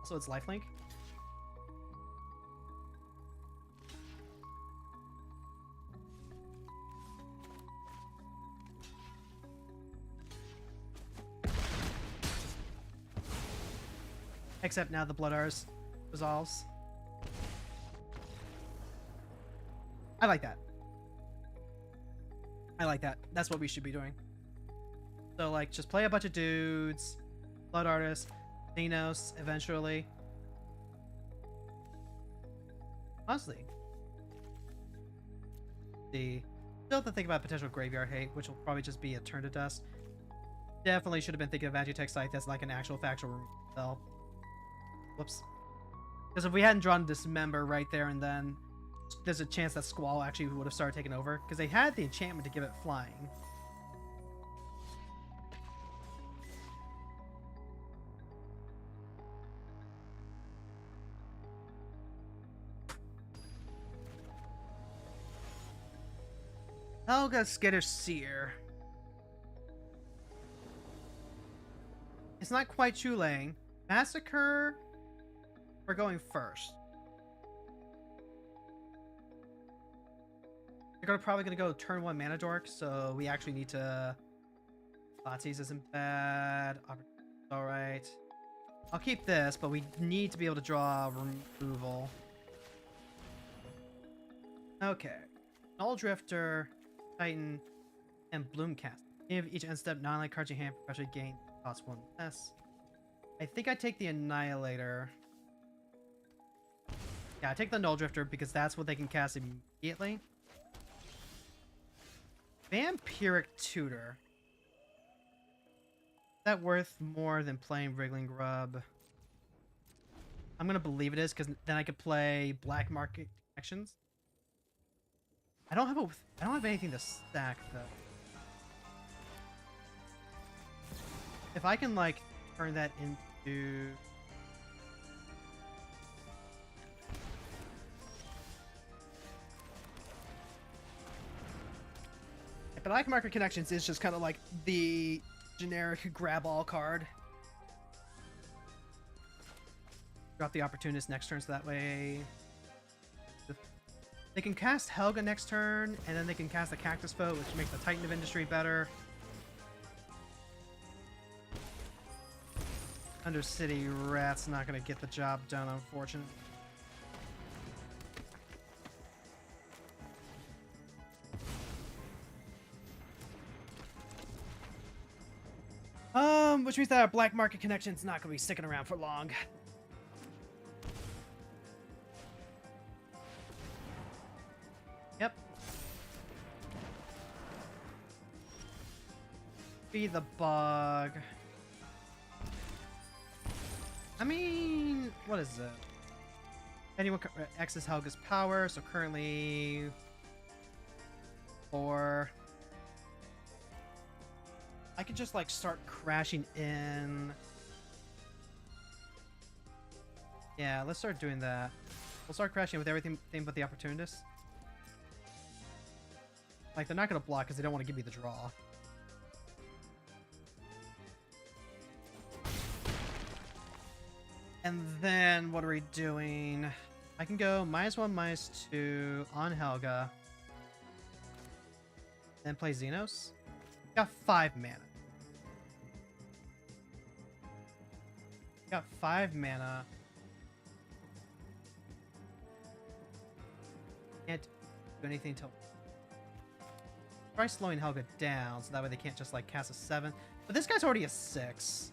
Speaker 1: Also, it's lifelink. Except now the Blood Ours resolves. I like that. I like that. That's what we should be doing. So, like, just play a bunch of dudes, Blood Artist, Zenos, eventually. Honestly. Still have to think about potential graveyard hate, which will probably just be a turn to dust. Definitely should have been thinking of Agitech Scythe as like an actual factual spell. Whoops. Because if we hadn't drawn Dismember right there and then, there's a chance that Squall actually would have started taking over. Because they had the enchantment to give it flying. Helga Skittish Seer. It's not quite Chulang. Massacre, we're going first. They're probably going to go turn 1 Mana Dork, so we actually need to... Lattes isn't bad. Alright. I'll keep this, but we need to be able to draw removal. Okay. Null Drifter, Titan, and Bloomcast. Give each end step non-like cards you hand professionally gain cost 1 less. I think I take the Annihilator. Yeah, I take the Null Drifter because that's what they can cast immediately. Vampiric Tutor. Is that worth more than playing Wriggling Grub? I'm gonna believe it is, because then I could play Black Market Connections. I don't have anything to stack though. If I can like turn that into... Black Market Connections is just kind of like the generic grab all card. Drop the Opportunist next turn so that way they can cast Helga next turn, and then they can cast the Cactus Foe, which makes the Titan of Industry better. Undercity Rat's not going to get the job done, unfortunately. Which means that our Black Market Connection's not going to be sticking around for long. Yep. Be the bug. I mean, what is it? Anyone X is Helga's power, so currently 4. I could just like start crashing in. Yeah, let's start doing that. We'll start crashing with everything but the Opportunist. Like, they're not going to block because they don't want to give me the draw. And then, what are we doing? I can go -1, -2 on Helga. Then play Zenos. Got 5 mana. Got 5 mana. Can't do anything till... Try slowing Helga down, so that way they can't just, like, cast a 7. But this guy's already a 6.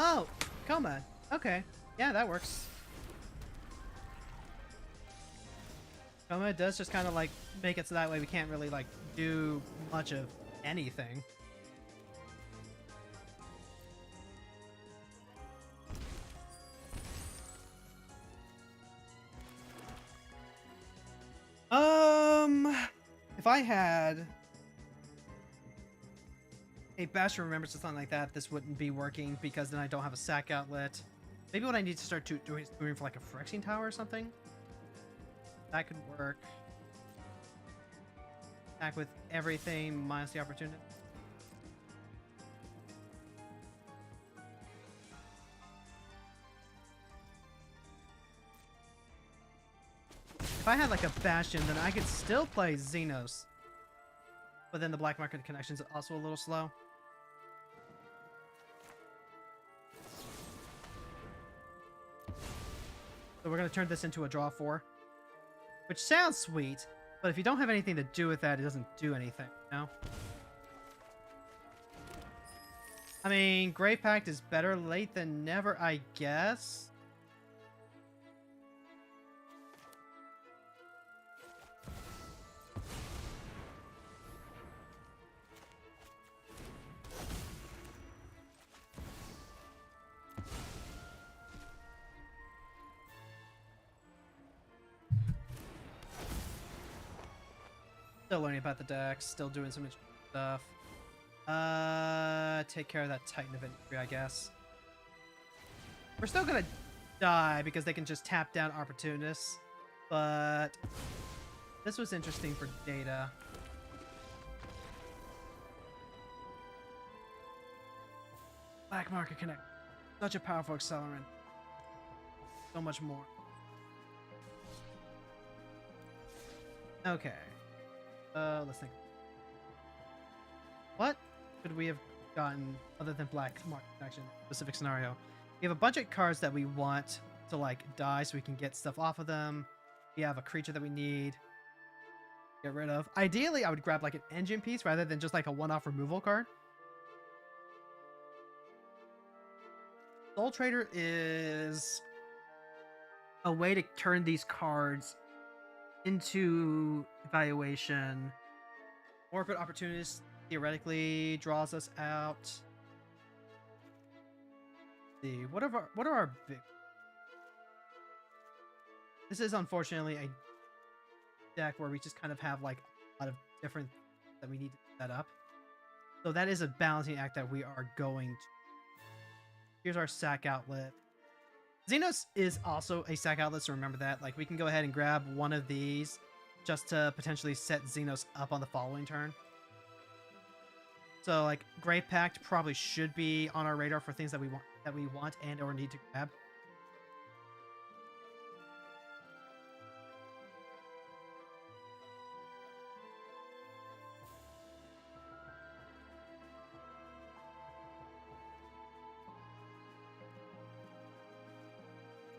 Speaker 1: Oh, coma. Okay. Yeah, that works. Coma does just kind of like make it so that way we can't really like do much of anything. If I had a Bastion Remembrance or something like that, this wouldn't be working because then I don't have a sack outlet. Maybe what I need to start doing for like a Phyrexian Tower or something. That could work. Attack with everything minus the opportunity. If I had like a Bastion, then I could still play Zenos. But then the black market connection's also a little slow. So we're going to turn this into a draw 4. Which sounds sweet, but if you don't have anything to do with that, it doesn't do anything, you know? I mean, Grave Pact is better late than never, I guess. Still learning about the decks, still doing some interesting stuff. Take care of that Titan of Infantry, I guess. We're still gonna die because they can just tap down Opportunists, but this was interesting for data. Black Market Connect. Such a powerful accelerant. So much more. Okay. Let's think. What could we have gotten other than Black Market Connection in a specific scenario? We have a bunch of cards that we want to like die so we can get stuff off of them. We have a creature that we need to get rid of. Ideally, I would grab like an engine piece rather than just like a one-off removal card. Soul Trader is a way to turn these cards into evaluation. Morbid Opportunist theoretically draws us out. Let's see, what are our big... This is unfortunately a deck where we just kind of have like a lot of different that we need to set up. So that is a balancing act that we are going to. Here's our sack outlet. Zenos is also a sack outlet, so remember that. Like, we can go ahead and grab one of these just to potentially set Zenos up on the following turn. So, like, Grave Pact probably should be on our radar for things that we want and or need to grab.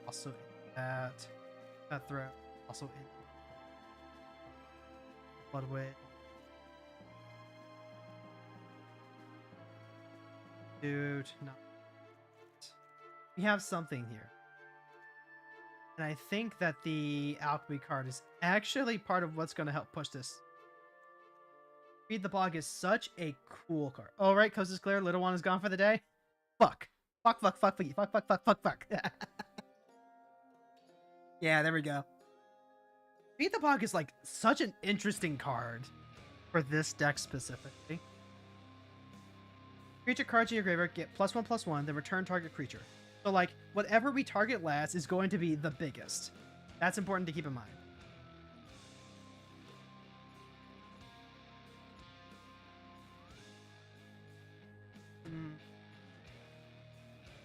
Speaker 1: Also in that threat. Also in Bloodway. Dude, no. We have something here. And I think that the Alchemy card is actually part of what's going to help push this. Read the Blog is such a cool card. Oh, right, Coast is clear. Little one is gone for the day. Fuck. Fuck. Yeah, there we go. Beat the Bog is like such an interesting card for this deck specifically. Creature cards in your graveyard get +1/+1, then return target creature. So like whatever we target last is going to be the biggest. That's important to keep in mind.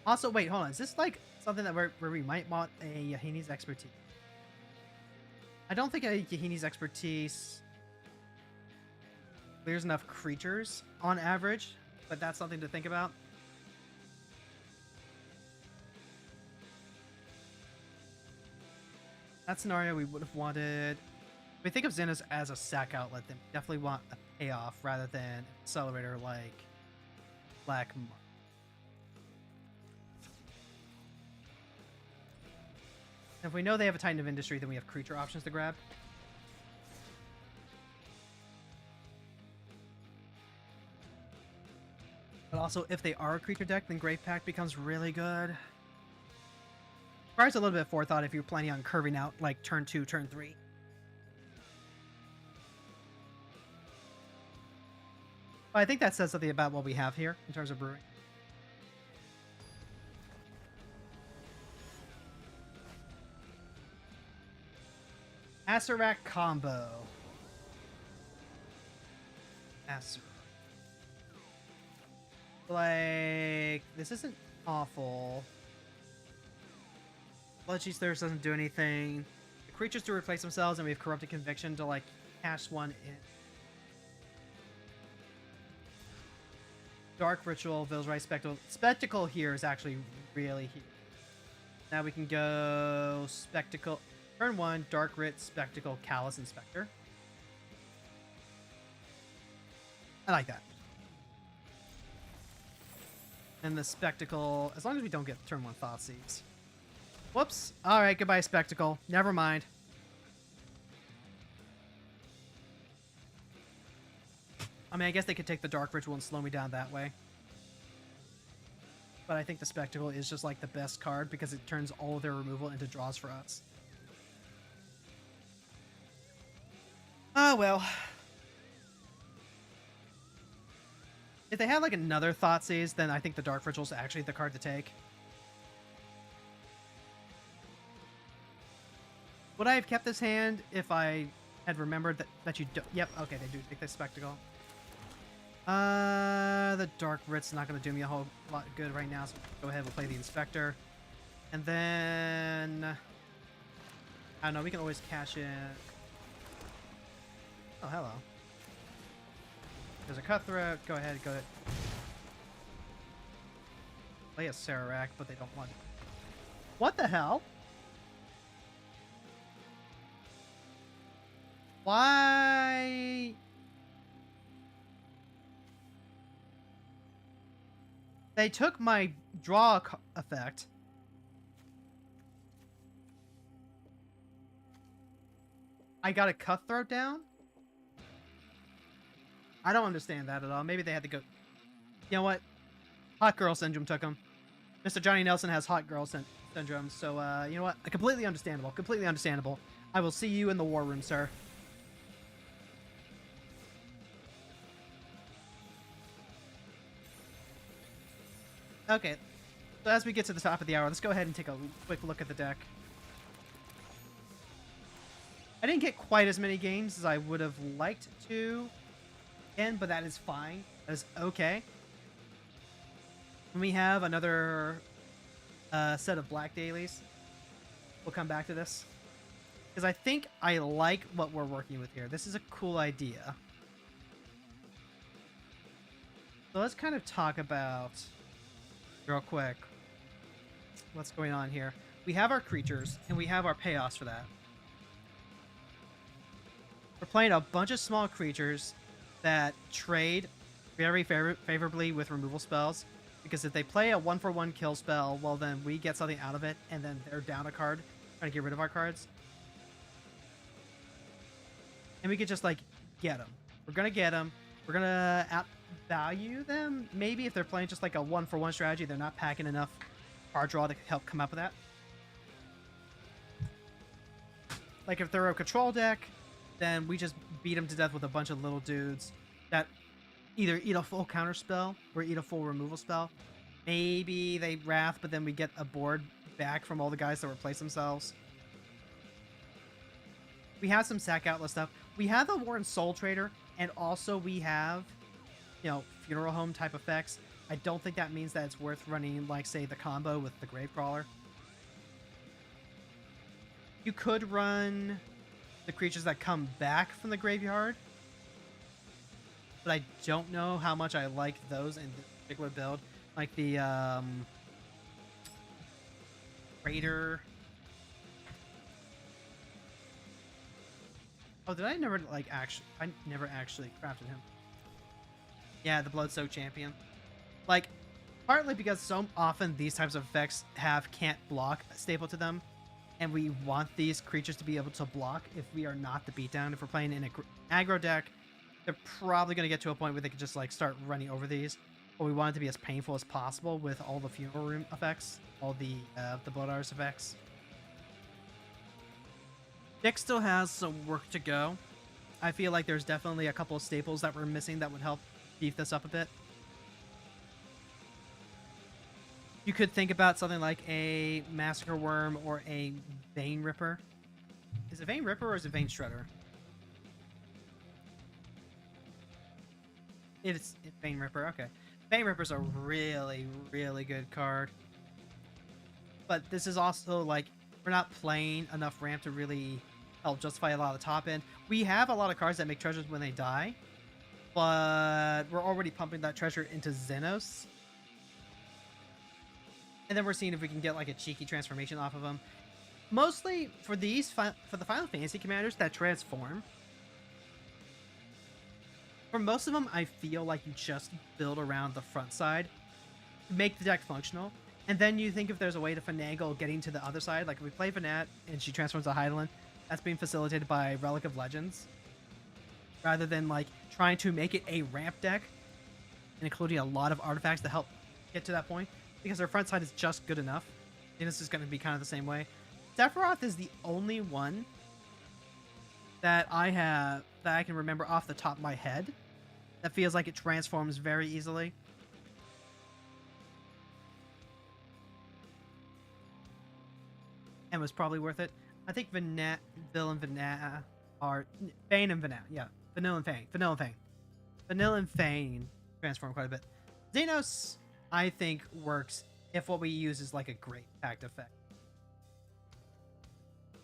Speaker 1: Also, wait, hold on. Is this like something that where we might want a Yahini's Expertise? I don't think a Yahini's Expertise clears enough creatures on average, but that's something to think about. That scenario we would have wanted. If we think of Zenos as a sack outlet, then we definitely want a payoff rather than an accelerator like Black Mark. If we know they have a Titan of Industry, then we have creature options to grab. But also, if they are a creature deck, then Grave Pact becomes really good. Requires a little bit of forethought if you're planning on curving out, like, turn 2, turn 3. But I think that says something about what we have here in terms of brewing. Acerak combo. Acerak. Like, this isn't awful. Bloodcheese Thirst doesn't do anything. The creatures do replace themselves, and we have Corrupted Conviction to, like, cash one in. Dark Ritual, Village Right Spectacle. Spectacle here is actually really huge. Now we can go Spectacle. Turn 1, Dark Rit, Spectacle, Callous, Inspector. I like that. And the Spectacle, as long as we don't get turn 1 Thoughtseize. Whoops. Alright, goodbye, Spectacle. Never mind. I mean, I guess they could take the Dark Ritual and slow me down that way. But I think the Spectacle is just like the best card because it turns all of their removal into draws for us. Oh, well. If they had like another Thoughtseize, then I think the Dark Ritual is actually the card to take. Would I have kept this hand if I had remembered that you don't? Yep, okay, they do take this Spectacle. The Dark Rit's not going to do me a whole lot good right now, so go ahead, we'll play the Inspector. And then... I don't know, we can always cash in... Oh, hello. There's a Cutthroat. Go ahead, go ahead. Play a Sararak, but they don't want it. What the hell? Why? They took my draw effect. I got a Cutthroat down? I don't understand that at all. Maybe they had to go... You know what? Hot Girl Syndrome took him. Mr. Johnny Nelson has Hot Girl Syndrome, so, you know what? Completely understandable. Completely understandable. I will see you in the war room, sir. Okay. So as we get to the top of the hour, let's go ahead and take a quick look at the deck. I didn't get quite as many games as I would have liked to... but that is fine. That is okay. When we have another set of black dailies, we'll come back to this. Because I think I like what we're working with here. This is a cool idea. So let's kind of talk about, real quick, what's going on here. We have our creatures, and we have our payoffs for that. We're playing a bunch of small creatures that trade very favorably with removal spells, because if they play a 1-for-1 kill spell, well then we get something out of it, and then they're down a card, trying to get rid of our cards. And we could just, like, get them. We're gonna get them. We're gonna outvalue them, maybe, if they're playing just like a 1-for-1 strategy. They're not packing enough card draw to help come up with that. like if they're a control deck, then we just beat them to death with a bunch of little dudes that either eat a full counter spell or eat a full removal spell. Maybe they wrath, but then we get a board back from all the guys that replace themselves. We have some sack outlet stuff. We have the Warren Soul Trader, and also we have, you know, funeral home type effects. I don't think that means that it's worth running, like, say, the combo with the Gravecrawler. You could run the creatures that come back from the graveyard, but I don't know how much I like those in this particular build. Like the Raider. Oh, did I never like actually? I never actually crafted him. Yeah, the Bloodsoaked Champion. Like, partly because so often these types of effects have can't block staple to them, and we want these creatures to be able to block if we are not the beatdown. If we're playing in an aggro deck, they're probably going to get to a point where they can just like start running over these. But we want it to be as painful as possible with all the funeral room effects, all the Blood Arts effects. Deck still has some work to go. I feel like there's definitely a couple of staples that we're missing that would help beef this up a bit. You could think about something like a Massacre Worm or a Vein Ripper. Is it Vein Ripper or is it Vein Shredder? It's Vein Ripper, okay. Vein Ripper's a really, really good card. But this is also, like, we're not playing enough ramp to really help justify a lot of the top end. We have a lot of cards that make treasures when they die, but we're already pumping that treasure into Zenos. And then we're seeing if we can get, like, a cheeky transformation off of them. Mostly, for these, for the Final Fantasy commanders that transform, for most of them, I feel like you just build around the front side, make the deck functional, and then you think if there's a way to finagle getting to the other side. Like if we play Vanat and she transforms to Hydaelyn, that's being facilitated by Relic of Legends, rather than like trying to make it a ramp deck and including a lot of artifacts to help get to that point, because our front side is just good enough. And this is going to be kind of the same way. Sephiroth is the only one that I can remember off the top of my head that feels like it transforms very easily. And was probably worth it. I think Vanat, Vil and Vanat are... Fane and Vanat, yeah. Vanilla and Fane. Vanilla and Fane. Vanilla and Fane transform quite a bit. Zenos, I think, works if what we use is like a great packed effect.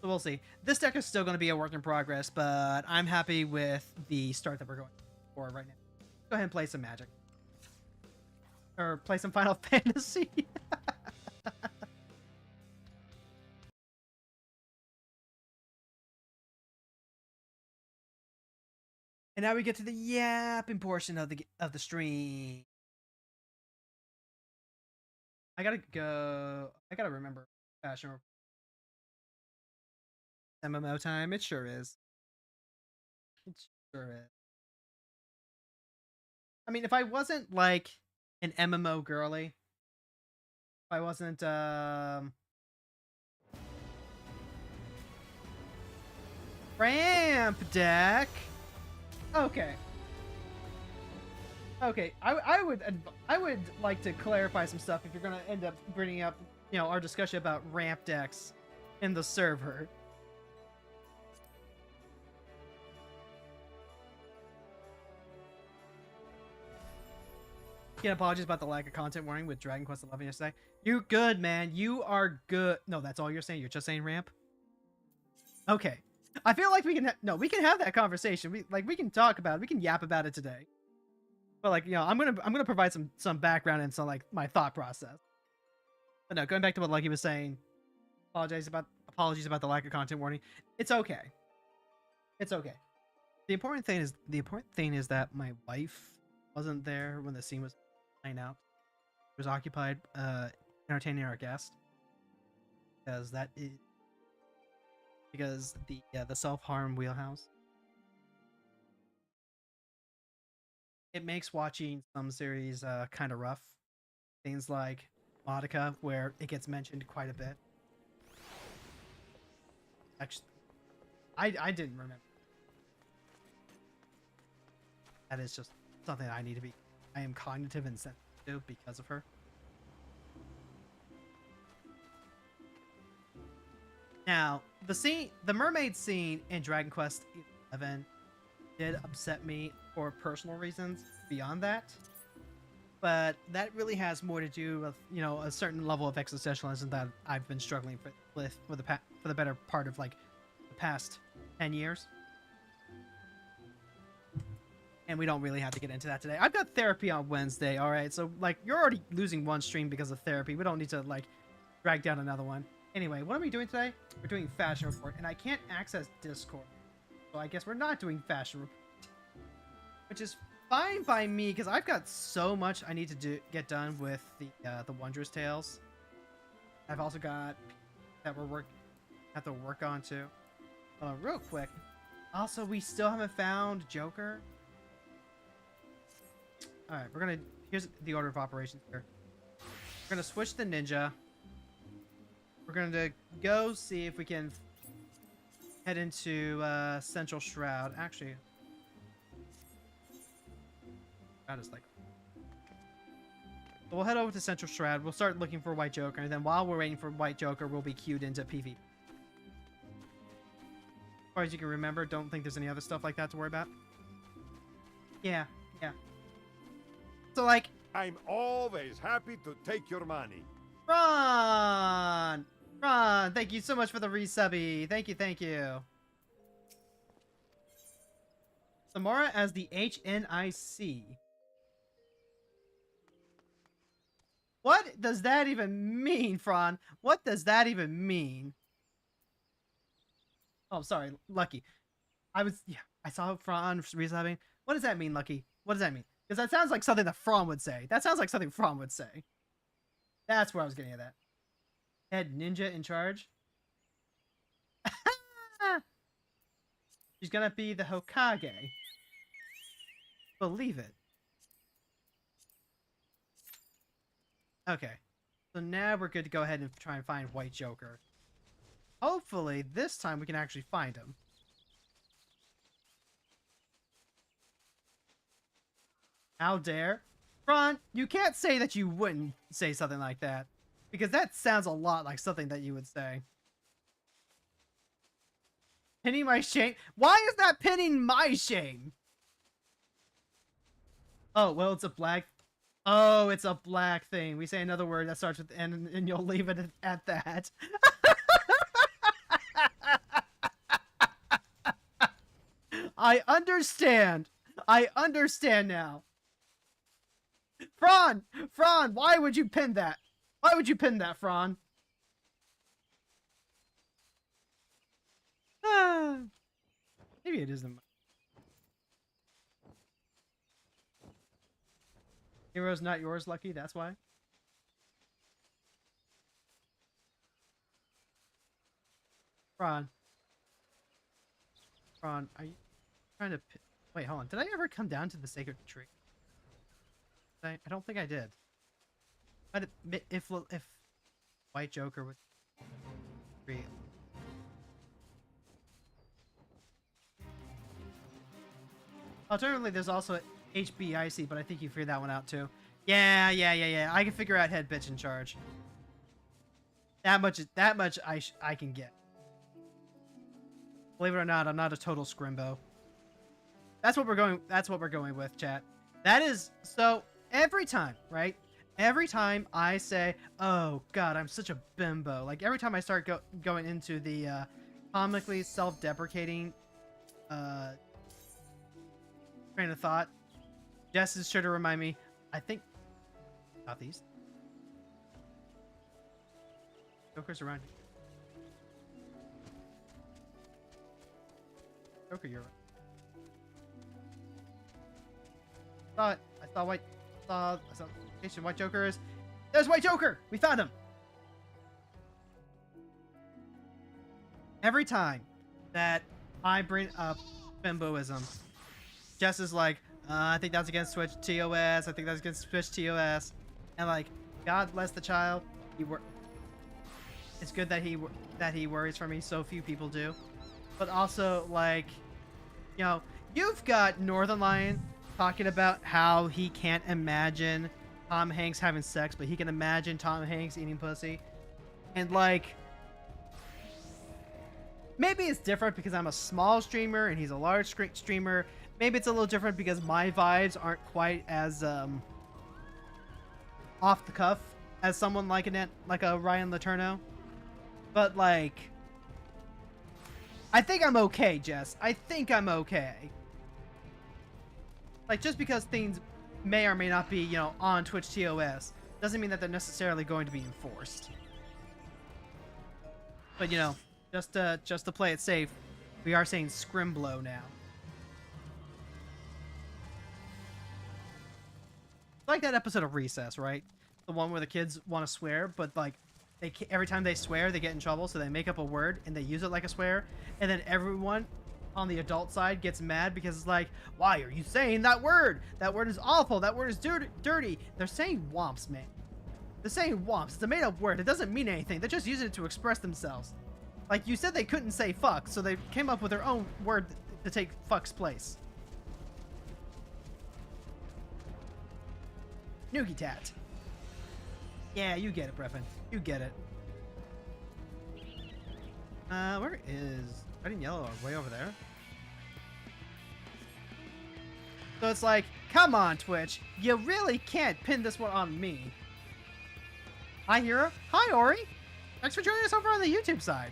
Speaker 1: So we'll see. This deck is still going to be a work in progress, but I'm happy with the start that we're going for right now. Go ahead and play some Magic. Or play some Final Fantasy. And now we get to the yapping portion of the stream. I gotta go. I gotta remember fashion MMO time. It sure is. It sure is. I mean, if I wasn't like an MMO girly, if I wasn't ramp deck. Okay. Okay, I would like to clarify some stuff if you're gonna end up bringing up, you know, our discussion about ramp decks in the server. Again, apologies about the lack of content warning with Dragon Quest XI yesterday. You good, man. You are good. No, that's all you're saying. You're just saying ramp. Okay. I feel like we can we can have that conversation. We can talk about it. We can yap about it today. But like, you know, I'm gonna provide some background and some like my thought process. But no, going back to what Lucky was saying, apologies about the lack of content warning. It's okay. It's okay. The important thing is that my wife wasn't there when the scene was playing out. She was occupied entertaining our guest. Because the self-harm wheelhouse. It makes watching some series kind of rough. Things like Modica, where it gets mentioned quite a bit. Actually, I didn't remember. That is just something I need to be. I am cognitive and sensitive because of her. Now, the mermaid scene in Dragon Quest XI did upset me for personal reasons beyond that. But that really has more to do with, you know, a certain level of existentialism that I've been struggling with for the better part of like the past 10 years. And we don't really have to get into that today. I've got therapy on Wednesday, all right? So like you're already losing one stream because of therapy. We don't need to like drag down another one. Anyway, what are we doing today? We're doing Fashion Report, and I can't access Discord. So I guess we're not doing Fashion Report. Which is fine by me, because I've got so much I need to get done with the Wondrous Tales. I've also got that have to work on too. Real quick. Also, we still haven't found Joker. Alright, here's the order of operations here. We're gonna switch the ninja. We're gonna go see if we can head into Central Shroud. Actually, Shroud is like. So we'll head over to Central Shroud. We'll start looking for White Joker, and then while we're waiting for White Joker, we'll be queued into PvP. As far as you can remember, don't think there's any other stuff like that to worry about. Yeah. So like,
Speaker 3: I'm always happy to take your money.
Speaker 1: Ron, thank you so much for the resubby. Thank you. Samara as the HNIC. What does that even mean, Fran? What does that even mean? Oh, sorry, Lucky. I saw Fran resubbing. What does that mean, Lucky? What does that mean? Because that sounds like something that Fran would say. That sounds like something Fran would say. That's where I was getting at that. Head ninja in charge. She's gonna be the Hokage. Believe it. Okay. So now we're good to go ahead and try and find White Joker. Hopefully, this time we can actually find him. How dare? Ron, you can't say that you wouldn't say something like that. Because that sounds a lot like something that you would say. Pinning my shame? Why is that pinning my shame? Oh, well, it's a black... Oh, it's a black thing. We say another word that starts with N and you'll leave it at that. I understand. I understand now. Fran, why would you pin that? Why would you pin that, Fran? Maybe it isn't. Hero's not yours, Lucky, that's why. Fran, are you trying to... Wait, hold on. Did I ever come down to the sacred tree? I don't think I did. But if White Joker was real. Alternatively, there's also HBIC, but I think you figured that one out too. Yeah. I can figure out head bitch in charge. That much I can get. Believe it or not, I'm not a total scrimbo. That's what we're going with, chat. That is so every time, right? Every time I say, "Oh God, I'm such a bimbo," like every time I start going into the comically self-deprecating train of thought, Jess is sure to remind me. I think southeast. Joker's around here. Joker, you're right. I saw White Joker is. There's White Joker! We found him! Every time that I bring up bimboism, Jess is like, I think that's against Twitch TOS. I think that's against Twitch TOS. And like, God bless the child. It's good that he worries for me. So few people do. but also like, you know, you've got Northern Lion talking about how he can't imagine Tom Hanks having sex, but he can imagine Tom Hanks eating pussy. And like, maybe it's different because I'm a small streamer and he's a large streamer. Maybe it's a little different because my vibes aren't quite as off the cuff as someone like a Ryan Letourneau. But like, I think I'm okay, Jess. I think I'm okay. Like, just because things may or may not be, you know, on Twitch TOS doesn't mean that they're necessarily going to be enforced. But, you know, just to play it safe, we are saying scrimblow now. Like that episode of Recess, right? The one where the kids want to swear, but like every time they swear, they get in trouble, so they make up a word and they use it like a swear, and then everyone on the adult side gets mad because it's like, why are you saying that word? That word is awful. That word is dirty. They're saying womps, man. They're saying womps. It's a made-up word. It doesn't mean anything. They're just using it to express themselves. Like, you said they couldn't say fuck, so they came up with their own word to take fuck's place. Noogie tat. Yeah, you get it, Breffin. You get it. Where is red and yellow? Way over there. So it's like, come on, Twitch. You really can't pin this one on me. Hi, Hero. Hi, Ori. Thanks for joining us over on the YouTube side.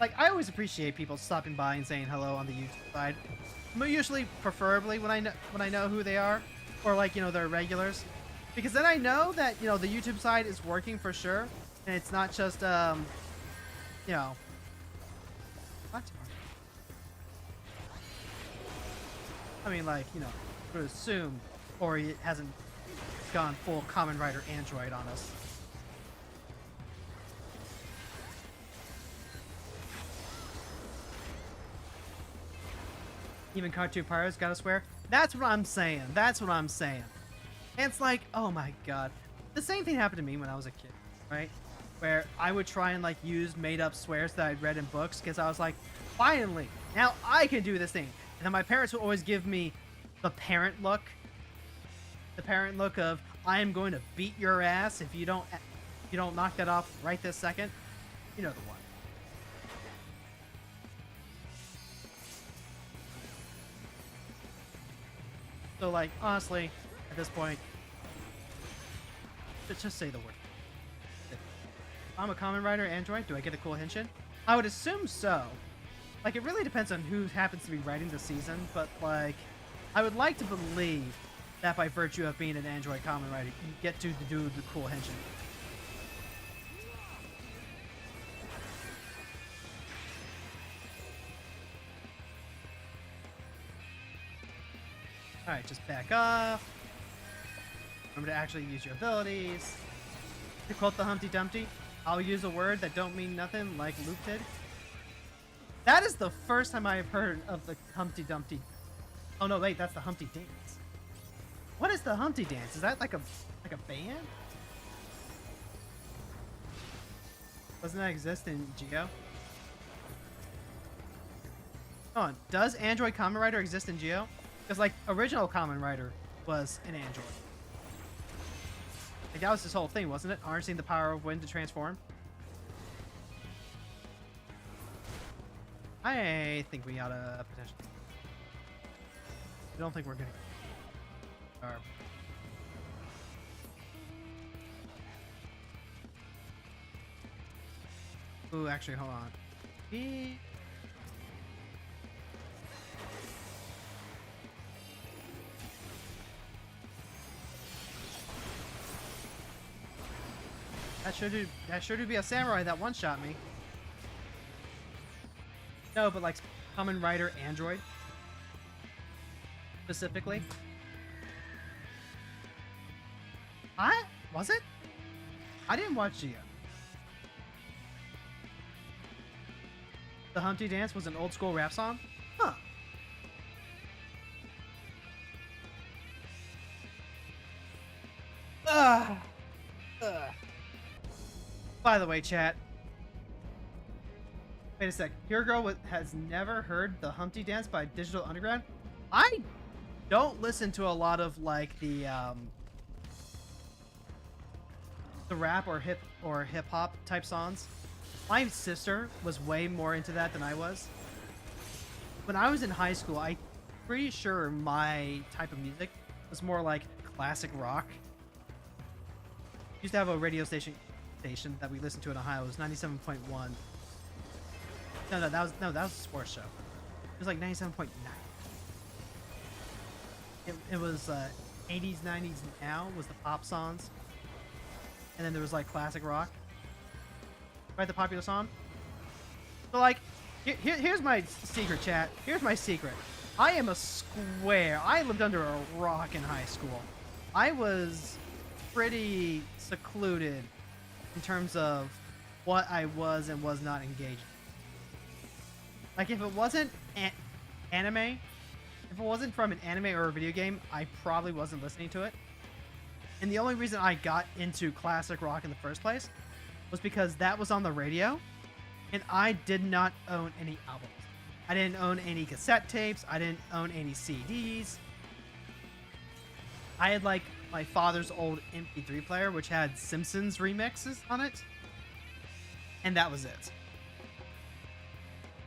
Speaker 1: Like, I always appreciate people stopping by and saying hello on the YouTube side. Usually, preferably when I know who they are, or like, you know, they're regulars, because then I know that, you know, the YouTube side is working for sure, and it's not just you know, what? I mean, like, you know, would assume Ori hasn't gone full Kamen Rider Android on us. Even Cartoon Pirates gotta swear. That's what I'm saying. That's what I'm saying. And it's like, oh my god. The same thing happened to me when I was a kid, right? Where I would try and like use made-up swears that I'd read in books because I was like, finally, now I can do this thing. And then my parents would always give me the parent look. The parent look of, I am going to beat your ass if you don't knock that off right this second. You know the one. So, like, honestly, at this point, let's just say the word. I'm a Kamen Rider Android. Do I get a cool henshin? I would assume so. Like, it really depends on who happens to be writing the season, but, like, I would like to believe that by virtue of being an Android Kamen Rider, you get to do the cool henshin. Alright, just back off. Remember to actually use your abilities. To quote the Humpty Dumpty, I'll use a word that don't mean nothing like Luke did. That is the first time I have heard of the Humpty Dumpty. Oh no, wait, that's the Humpty Dance. What is the Humpty Dance? Is that like a band? Doesn't that exist in Geo? Hold on, does Android Kamen Rider exist in Geo? Because, like, original Kamen Rider was an android. Like, that was this whole thing, wasn't it? Harnessing the power of wind to transform. I think we ought to potentially. I don't think we're gonna. Ooh, actually, hold on. That sure do be a samurai that one-shot me. No, but like Kamen Rider Android specifically. What? Was it? I didn't watch Geo. The Humpty Dance was an old school rap song? Huh. Ugh. By the way, chat, Wait a sec. Here Girl has never heard the Humpty Dance by Digital Underground. I don't listen to a lot of like the rap or hip hop type songs. My sister was way more into that than I was. When I was in high school, I'm pretty sure my type of music was more like classic rock. We used to have a radio station that we listened to in Ohio. It was 97.1. No, that was a sports show. It was like 97.9. It was 80s, 90s now was the pop songs. And then there was like classic rock. Right, the popular song. So like, here's my secret, chat. Here's my secret. I am a square. I lived under a rock in high school. I was pretty secluded in terms of what I was and was not engaged in. Like, if it wasn't anime, if it wasn't from an anime or a video game, I probably wasn't listening to it. And the only reason I got into classic rock in the first place was because that was on the radio, and I did not own any albums. I didn't own any cassette tapes. I didn't own any CDs. I had like my father's old MP3 player, which had Simpsons remixes on it, and that was it.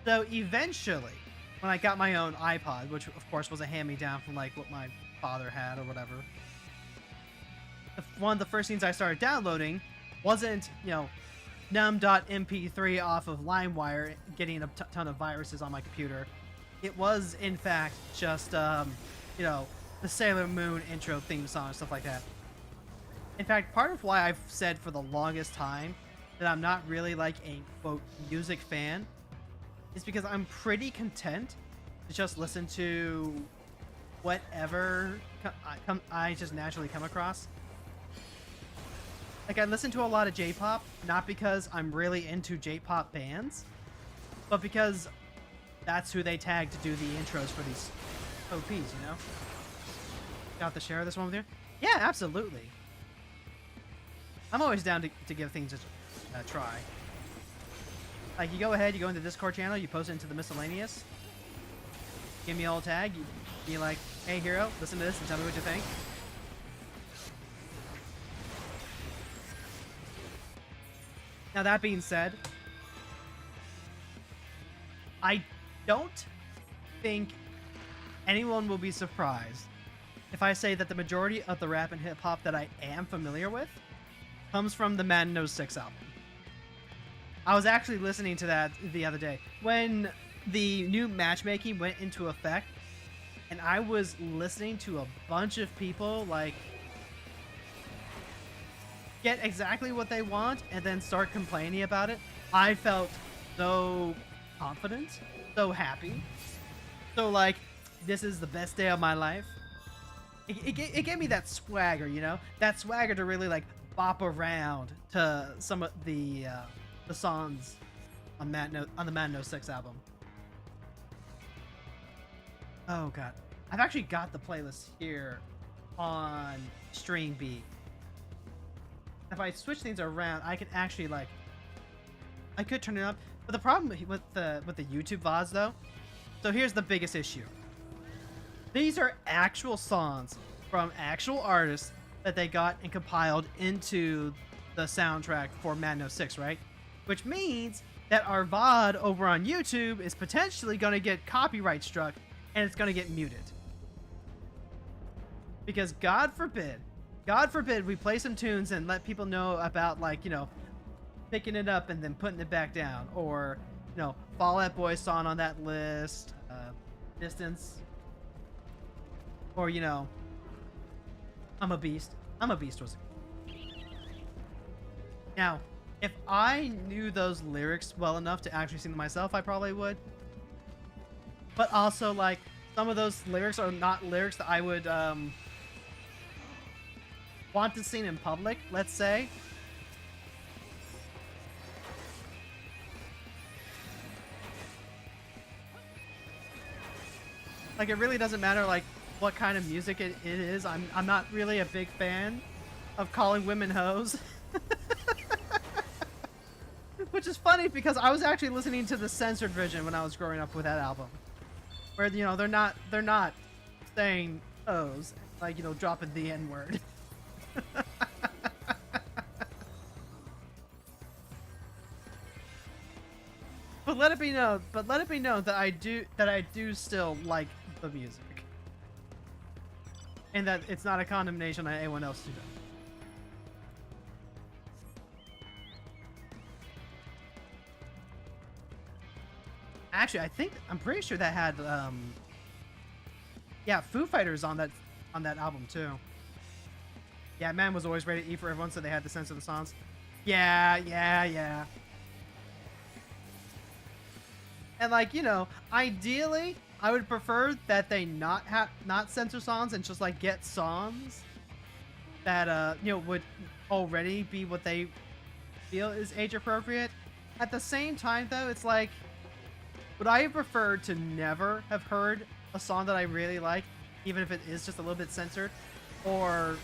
Speaker 1: So eventually, when I got my own iPod, which of course was a hand-me-down from like what my father had or whatever, one of the first things I started downloading wasn't, num.mp3 off of LimeWire getting a ton of viruses on my computer. It was, in fact, just, the Sailor Moon intro theme song and stuff like that. In fact, part of why I've said for the longest time that I'm not really like a, quote, music fan is because I'm pretty content to just listen to whatever I just naturally come across. Like, I listen to a lot of J-pop, not because I'm really into J-pop bands, but because that's who they tag to do the intros for these OPs, Got to share this one with you? Yeah, absolutely. I'm always down to give things a try. Like, you go ahead, you go into the Discord channel, you post it into the miscellaneous, give me a little tag, you be like, hey, hero, listen to this and tell me what you think. Now, that being said, I don't think anyone will be surprised if I say that the majority of the rap and hip-hop that I am familiar with comes from the Madden 06 album. I was actually listening to that the other day when the new matchmaking went into effect, and I was listening to a bunch of people, like, get exactly what they want and then start complaining about it. I felt so confident, so happy, so like, this is the best day of my life. It gave me that swagger, that swagger to really like bop around to some of the songs on the Madden 06 album. Oh god, I've actually got the playlist here on Stream B. If I switch things around, I can actually like, I could turn it up. But the problem with the YouTube VODs though, so here's the biggest issue. These are actual songs from actual artists that they got and compiled into the soundtrack for Madden 06, right? Which means that our VOD over on YouTube is potentially going to get copyright struck and it's going to get muted. Because God forbid we play some tunes and let people know about, like, picking it up and then putting it back down, or Fall Out Boy song on that list, Distance, or I'm a Beast was now, if I knew those lyrics well enough to actually sing them myself, I probably would. But also, like, some of those lyrics are not lyrics that I would want to sing in public, let's say. Like, it really doesn't matter, like, what kind of music it is. I'm not really a big fan of calling women hoes. which is funny because I was actually listening to the censored version when I was growing up with that album, where they're not saying O's, like dropping the N word. But let it be known that I do still like the music, and that it's not a condemnation on anyone else to do. Actually, I'm pretty sure that had yeah, Foo Fighters on that album too. Yeah, man was always ready to eat for everyone, so they had to censor the songs. Yeah. And like, ideally, I would prefer that they not censor songs and just like get songs that would already be what they feel is age appropriate. At the same time though, it's like, would I have preferred to never have heard a song that I really like, even if it is just a little bit censored? Or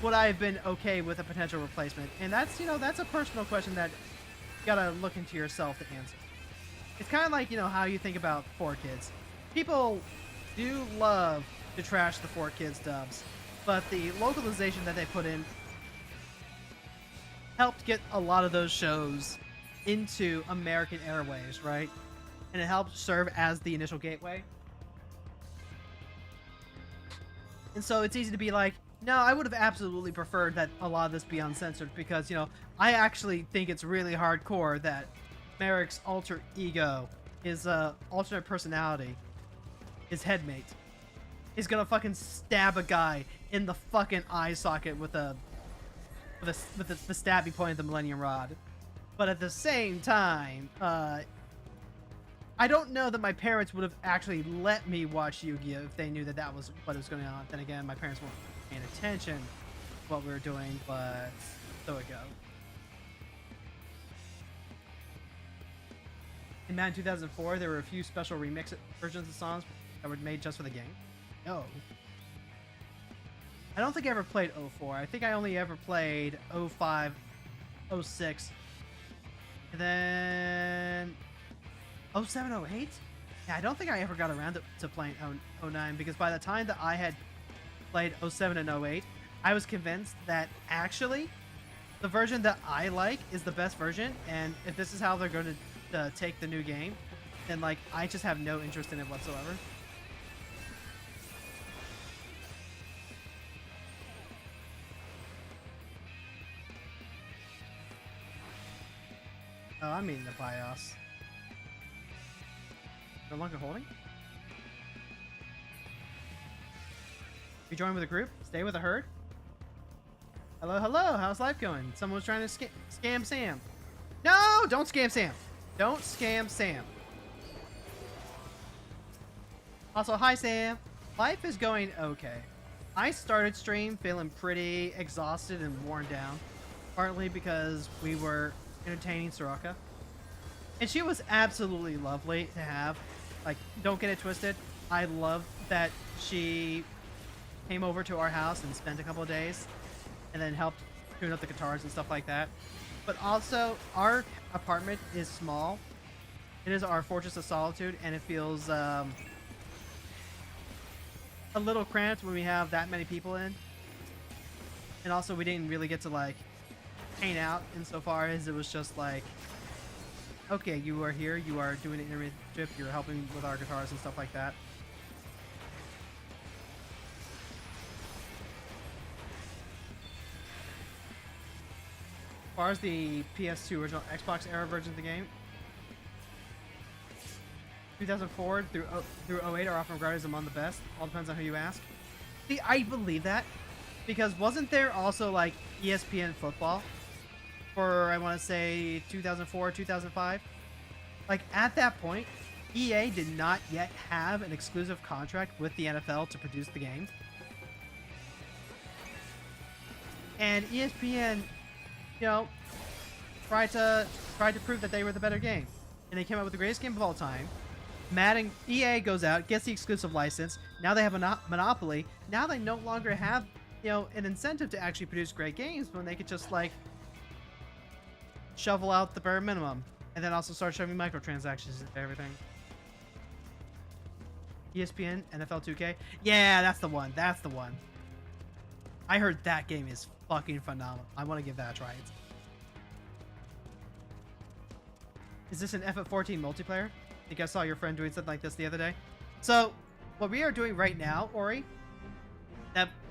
Speaker 1: would I have been okay with a potential replacement? And that's, that's a personal question that you gotta look into yourself to answer. It's kind of like, how you think about 4Kids. People do love to trash the 4Kids dubs, but the localization that they put in helped get a lot of those shows into American airways, right? And it helped serve as the initial gateway. And so it's easy to be like, no, I would have absolutely preferred that a lot of this be uncensored because, I actually think it's really hardcore that Merrick's alter ego, his alternate personality, his headmate, is gonna fucking stab a guy in the fucking eye socket with the stabby point of the Millennium Rod. But at the same time, I don't know that my parents would have actually let me watch Yu-Gi-Oh! If they knew that that was what was going on. Then again, my parents weren't paying attention to what we were doing, but so it go. In Madden 2004, there were a few special remix versions of songs that were made just for the game. No. I don't think I ever played 04. I think I only ever played 05, 06, and then 07, 08? Yeah, I don't think I ever got around to playing 09 because by the time that I had played 07 and 08, I was convinced that actually the version that I like is the best version, and if this is how they're going to take the new game, then like I just have no interest in it whatsoever. Oh, I'm eating the bios. No longer holding? You join with a group? Stay with a herd? Hello, how's life going? Someone was trying to scam Sam. No, don't scam Sam. Don't scam Sam. Also, hi Sam. Life is going okay. I started stream feeling pretty exhausted and worn down. Partly because we were entertaining Soraka. And she was absolutely lovely to have. Like, don't get it twisted. I love that she came over to our house and spent a couple of days. And then helped tune up the guitars and stuff like that. But also, our apartment is small. It is our fortress of solitude, and it feels a little cramped when we have that many people in. And also, we didn't really get to like hang out insofar as it was just like, okay, you are here, you are doing an intermittent trip, you're helping with our guitars and stuff like that. As far as the PS2 original Xbox era version of the game, 2004 through 08 are often regarded as among the best. All depends on who you ask. See, I believe that because wasn't there also like ESPN football for I want to say 2004, 2005? Like at that point, EA did not yet have an exclusive contract with the NFL to produce the game, and ESPN, tried to prove that they were the better game, and they came out with the greatest game of all time. Madden, EA goes out, gets the exclusive license. Now they have a monopoly. Now they no longer have, an incentive to actually produce great games when they could just like shovel out the bare minimum. And then also start shoving microtransactions into everything. ESPN, NFL 2K. Yeah, that's the one. That's the one. I heard that game is fucking phenomenal. I want to give that a try. Is this an FF14 multiplayer? I think I saw your friend doing something like this the other day. So, what we are doing right now, Ori,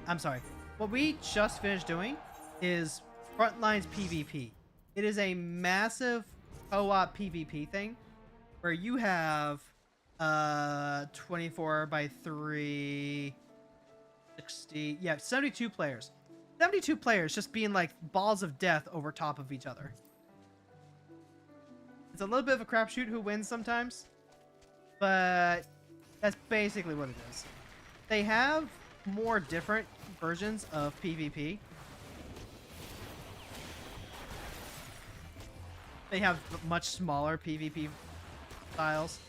Speaker 1: I'm sorry. What we just finished doing is Frontlines PvP. It is a massive co-op PvP thing where you have 24 by 3 60, yeah, 72 players. 72 players just being like balls of death over top of each other. It's a little bit of a crapshoot who wins sometimes, but that's basically what it is. They have more different versions of PvP. They have much smaller PvP styles,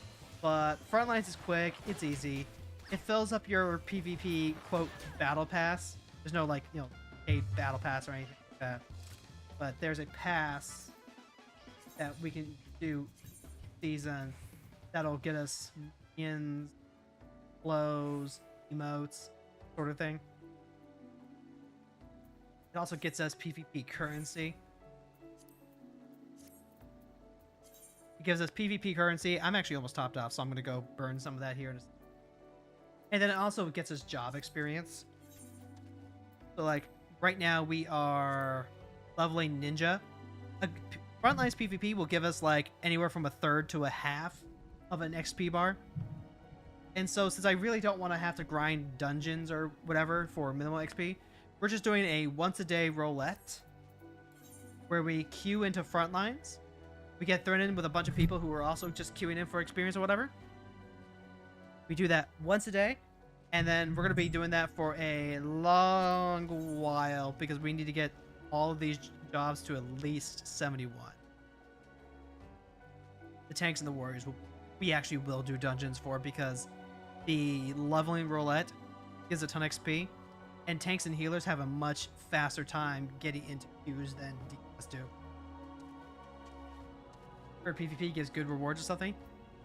Speaker 1: but Frontlines is quick, it's easy. It fills up your PvP, quote, battle pass. There's no, like, you know, paid battle pass or anything like that. But there's a pass that we can do season that'll get us minions, flows, emotes, sort of thing. It also gets us PvP currency. It gives us PvP currency. I'm actually almost topped off, so I'm going to go burn some of that here in a second. And then it also gets us job experience. So, like, right now we are leveling Ninja. Frontlines PvP will give us, like, anywhere from a third to a half of an XP bar. And so, since I really don't want to have to grind dungeons or whatever for minimal XP, we're just doing a once-a-day roulette where we queue into Frontlines. We get thrown in with a bunch of people who are also just queuing in for experience or whatever. We do that once a day, and then we're going to be doing that for a long while because we need to get all of these jobs to at least 71. The tanks and the warriors, we actually will do dungeons for because the leveling roulette gives a ton of XP, and tanks and healers have a much faster time getting into queues than DPS do. Or PvP gives good rewards or something.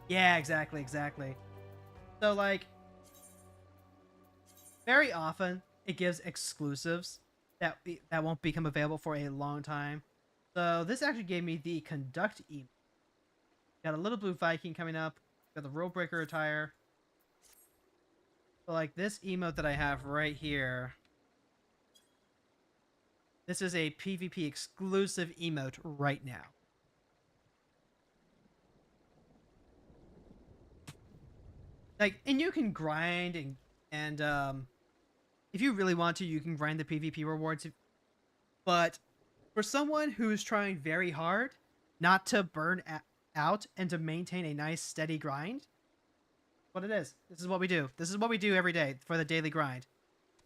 Speaker 1: Yeah, exactly. So, like, very often it gives exclusives that won't become available for a long time. So this actually gave me the Conduct emote. Got a little blue Viking coming up. Got the Rule Breaker attire. So, like, this emote that I have right here. This is a PvP exclusive emote right now. Like, and you can grind and if you really want to, you can grind the PvP rewards. But for someone who's trying very hard not to burn out and to maintain a nice steady grind, what it is. This is what we do. This is what we do every day for the daily grind.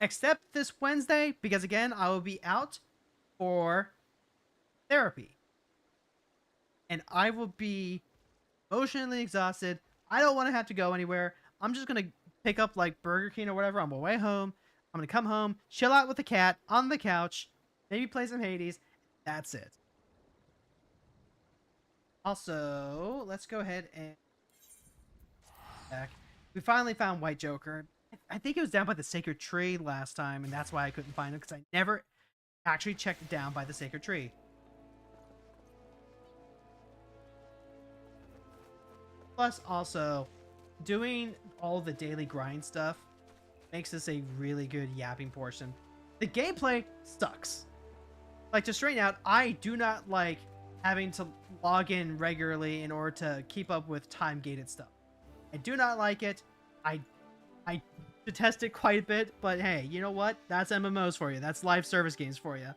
Speaker 1: Except this Wednesday, because again, I will be out for therapy. And I will be emotionally exhausted. I don't want to have to go anywhere. I'm just going to pick up like Burger King or whatever on my way home. I'm going to come home, chill out with the cat on the couch, maybe play some Hades. That's it. Also, let's go ahead and back. We finally found White Joker. I think it was down by the Sacred Tree last time, and that's why I couldn't find him, because I never actually checked down by the Sacred Tree. Plus, also, doing all the daily grind stuff makes this a really good yapping portion. The gameplay sucks. Like, to straighten out, I do not like having to log in regularly in order to keep up with time-gated stuff. I do not like it. I detest it quite a bit, but hey, you know what? That's MMOs for you. That's live service games for you.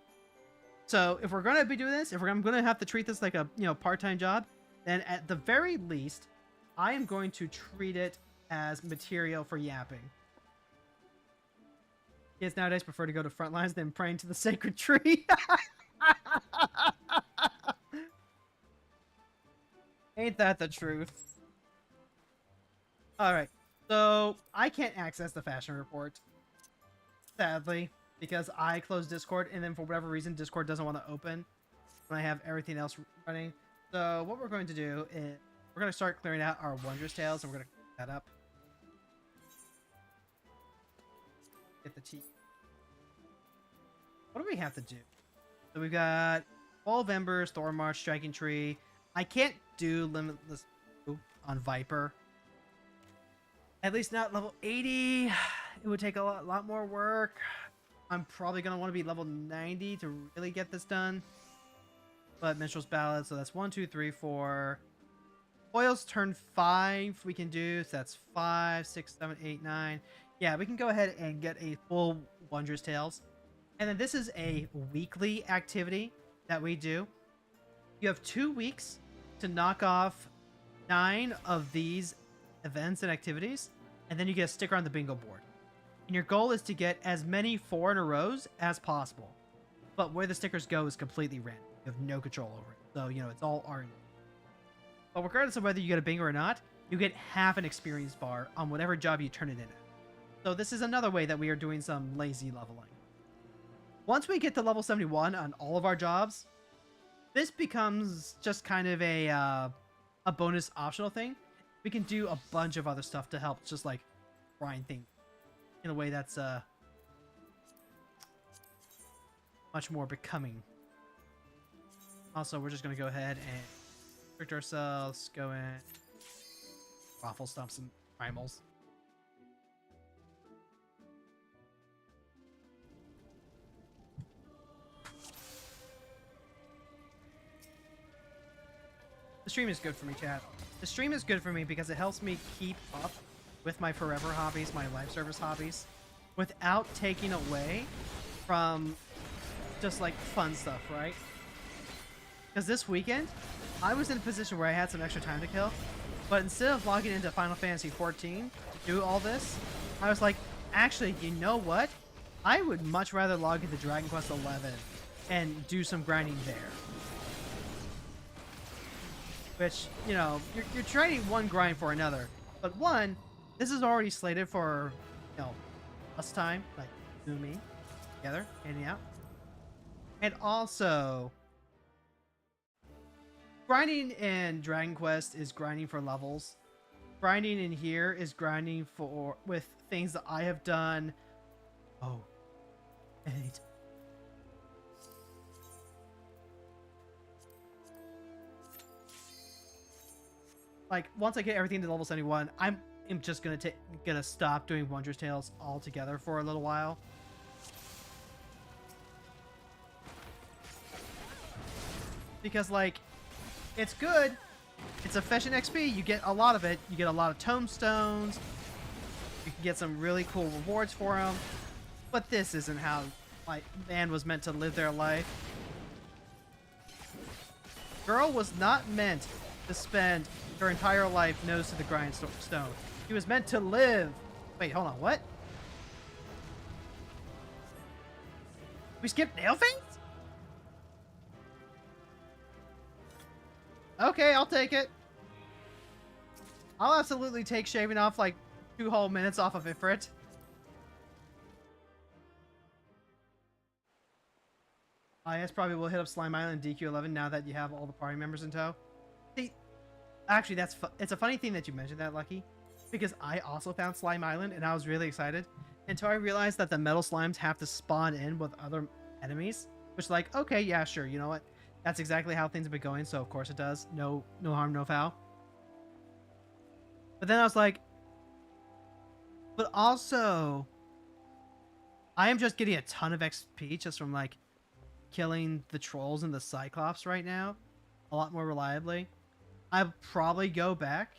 Speaker 1: So if we're going to be doing this, if I'm going to have to treat this like a, part-time job, then at the very least, I am going to treat it as material for yapping. Kids nowadays prefer to go to Frontlines than praying to the Sacred Tree. Ain't that the truth? Alright, so I can't access the fashion report, sadly, because I closed Discord, and then for whatever reason, Discord doesn't want to open. when I have everything else running. So what we're going to do is we're going to start clearing out our Wondrous Tales, and we're going to clean that up. Get the tea. What do we have to do? So we've got 12 Embers, Thornmarsh, Striking Tree. I can't do Limitless on Viper. At least not level 80. It would take a lot more work. I'm probably going to want to be level 90 to really get this done. But Minstrel's Ballad, so that's 1, 2, 3, 4. Oils turn 5 we can do, so that's 5, 6, 7, 8, 9. Yeah, we can go ahead and get a full Wondrous Tales. And then this is a weekly activity that we do. You have 2 weeks to knock off 9 of these events and activities, and then you get a sticker on the bingo board. And your goal is to get as many 4 in a rows as possible. But where the stickers go is completely random. You have no control over it. So, you know, it's all RNG. But regardless of whether you get a bingo or not, you get half an experience bar on whatever job you turn it in at. So this is another way that we are doing some lazy leveling. Once we get to level 71 on all of our jobs, this becomes just kind of a bonus optional thing. We can do a bunch of other stuff to help just like grind things in a way that's much more becoming. Also, we're just going to go ahead and restrict ourselves, go in, raffle stomp some primals. The stream is good for me, chat. The stream is good for me because it helps me keep up with my forever hobbies, my live service hobbies, without taking away from just like fun stuff, right? Because this weekend, I was in a position where I had some extra time to kill, but instead of logging into Final Fantasy XIV to do all this, I was like, actually, you know what? I would much rather log into Dragon Quest XI and do some grinding there. Which, you know, you're trading one grind for another. But one, this is already slated for, you know, us time, like you and me, together, hanging out. And also, grinding in Dragon Quest is grinding for levels. Grinding in here is grinding for with things that I have done. Oh, 8. Like, once I get everything to level 71, I'm just gonna stop doing Wondrous Tales altogether for a little while. Because, like, it's good. It's efficient XP. You get a lot of it. You get a lot of tombstones. You can get some really cool rewards for them. But this isn't how, like, man was meant to live their life. Girl was not meant to spend her entire life nose to the grindstone. He was meant to live. Wait, hold on, what? We skipped nail fades? Okay, I'll take it. I'll absolutely take shaving off like 2 whole minutes off of Ifrit. Yes, probably will hit up Slime Island DQ11 now that you have all the party members in tow. See, actually, it's a funny thing that you mentioned that, Lucky, because I also found Slime Island and I was really excited until I realized that the metal slimes have to spawn in with other enemies, which, like, okay, yeah, sure, you know what? That's exactly how things have been going, so of course it does. No harm, no foul. But then I was like, but also, I am just getting a ton of XP just from, like, killing the trolls and the Cyclops right now a lot more reliably. I'll probably go back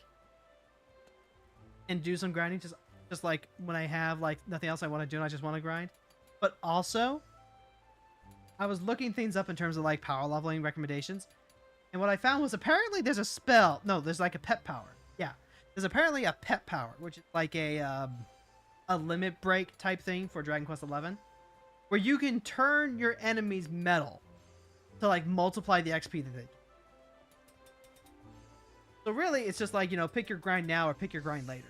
Speaker 1: and do some grinding just like when I have like nothing else I want to do and I just want to grind. But also, I was looking things up in terms of like power leveling recommendations, and what I found was apparently there's a spell. No, there's like a pet power. Yeah, there's apparently a pet power, which is like a limit break type thing for Dragon Quest XI, where you can turn your enemies metal to like multiply the XP that they do. So really, it's just like, you know, pick your grind now or pick your grind later.